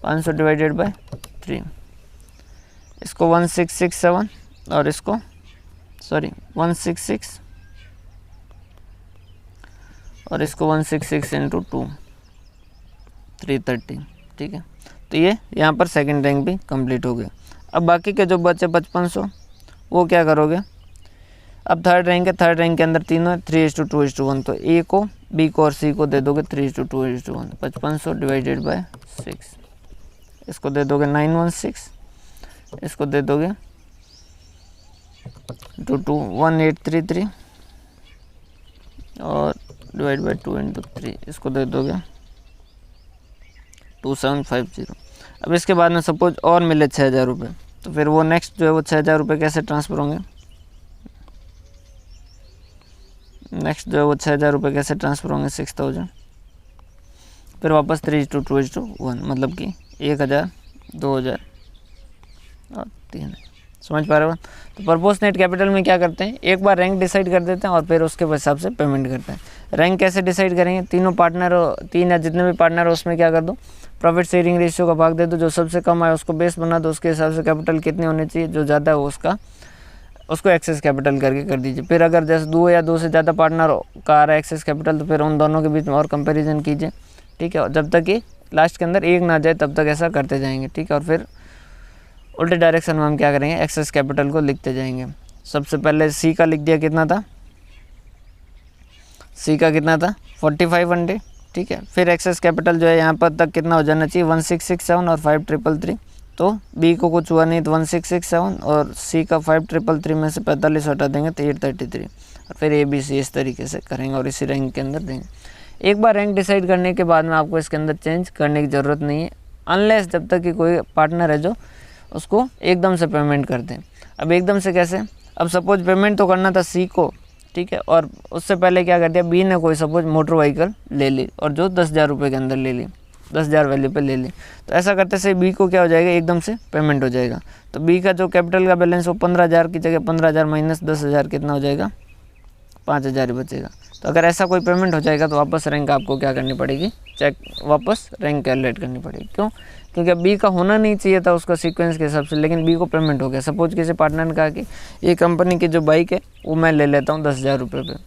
500 डिवाइडेड बाय 3, इसको 1667 और इसको 166 और इसको 166 × 2, 330, ठीक है। तो ये यहाँ पर सेकंड रैंक भी कंप्लीट हो गया। अब बाकी के जो बचे 5500 वो क्या करोगे, अब थर्ड रैंक है, थर्ड रैंक के अंदर तीनों है 3:2:1, तो ए को, बी को और सी को दे दोगे 3:2:1। 5500 डिवाइडेड बाय 6, इसको दे दोगे 916, इसको दे दोगे 21833 और डिवाइड बाय 2 × 3, इसको दे दोगे 2750। अब इसके बाद में सपोज और मिले 6000 रुपये, तो फिर वो नेक्स्ट जो है वो 6000 रुपये कैसे ट्रांसफ़र होंगे, नेक्स्ट जो है वो 6000 रुपये कैसे ट्रांसफ़र होंगे, 6000, फिर वापस 3:2:1, मतलब कि 1000, 2000 और 3000। समझ पा रहे हो। तो प्रपोर्शनेट कैपिटल में क्या करते हैं, एक बार रैंक डिसाइड कर देते हैं और फिर उसके हिसाब से पेमेंट करते हैं। रैंक कैसे डिसाइड करेंगे, तीनों पार्टनर, 3 या जितने भी पार्टनर हो उसमें क्या कर दो, प्रॉफिट शेयरिंग रेशियो का भाग दे दो, जो सबसे कम आए उसको बेस बना दो, उसके हिसाब से कैपिटल कितनी होनी चाहिए, जो ज़्यादा हो उसको एक्सेस कैपिटल करके कर दीजिए। फिर अगर जैसे 2 या 2 से ज़्यादा पार्टनर का आ रहा है एक्सेस कैपिटल, तो फिर उन दोनों के बीच में और कंपेरिजन कीजिए, ठीक है। और जब तक कि लास्ट के अंदर एक ना जाए तब तक ऐसा करते जाएंगे, ठीक है। और फिर उल्टे डायरेक्शन में हम क्या करेंगे, एक्सेस कैपिटल को लिखते जाएंगे। सबसे पहले सी का लिख दिया, कितना था, सी का कितना था 4500, ठीक है। फिर एक्सेस कैपिटल जो है यहाँ पर तक कितना हो जाना चाहिए 1667 और 5333, तो बी को कुछ हुआ नहीं तो 1667 और सी का 5333 में से 45 हटा देंगे तो 833, और फिर ए बी सी इस तरीके से करेंगे और इसी रैंक के अंदर देंगे। एक बार रैंक डिसाइड करने के बाद में आपको इसके अंदर चेंज करने की ज़रूरत नहीं है, अनलेस जब तक कि कोई पार्टनर है जो उसको एकदम से पेमेंट कर दें। अब एकदम से कैसे, अब सपोज पेमेंट तो करना था सी को, ठीक है, और उससे पहले क्या कर दिया, बी ने कोई सपोज मोटर व्हीकल ले ली और जो 10,000 रुपये के अंदर ले ली, 10,000 वैल्यू पे ले ली, तो ऐसा करते से बी को क्या हो जाएगा, एकदम से पेमेंट हो जाएगा। तो बी का जो कैपिटल का बैलेंस वो 15,000 की जगह 15,000 माइनस 10,000 कितना हो जाएगा, 5,000 ही बचेगा। तो अगर ऐसा कोई पेमेंट हो जाएगा तो वापस रैंक आपको क्या करनी पड़ेगी, चेक वापस रैंक कैलकुलेट करनी पड़ेगी। क्यों, क्योंकि बी का होना नहीं चाहिए था उसका सीक्वेंस के हिसाब से, लेकिन बी को पेमेंट हो गया। सपोज किसी पार्टनर ने कहा कि ये कंपनी की जो बाइक है वो मैं ले लेता हूँ 10,000 रुपये पे,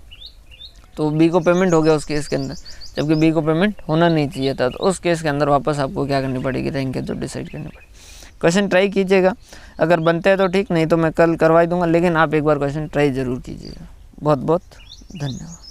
तो बी को पेमेंट हो गया उस केस के अंदर, जबकि बी को पेमेंट होना नहीं चाहिए था। तो उस केस के अंदर वापस आपको क्या करनी पड़ेगी, रैंक जो डिसाइड करनी पड़ेगी। क्वेश्चन ट्राई कीजिएगा, अगर बनते हैं तो ठीक, नहीं तो मैं कल करवा दूंगा, लेकिन आप एक बार क्वेश्चन ट्राई ज़रूर कीजिएगा। बहुत बहुत धन्यवाद।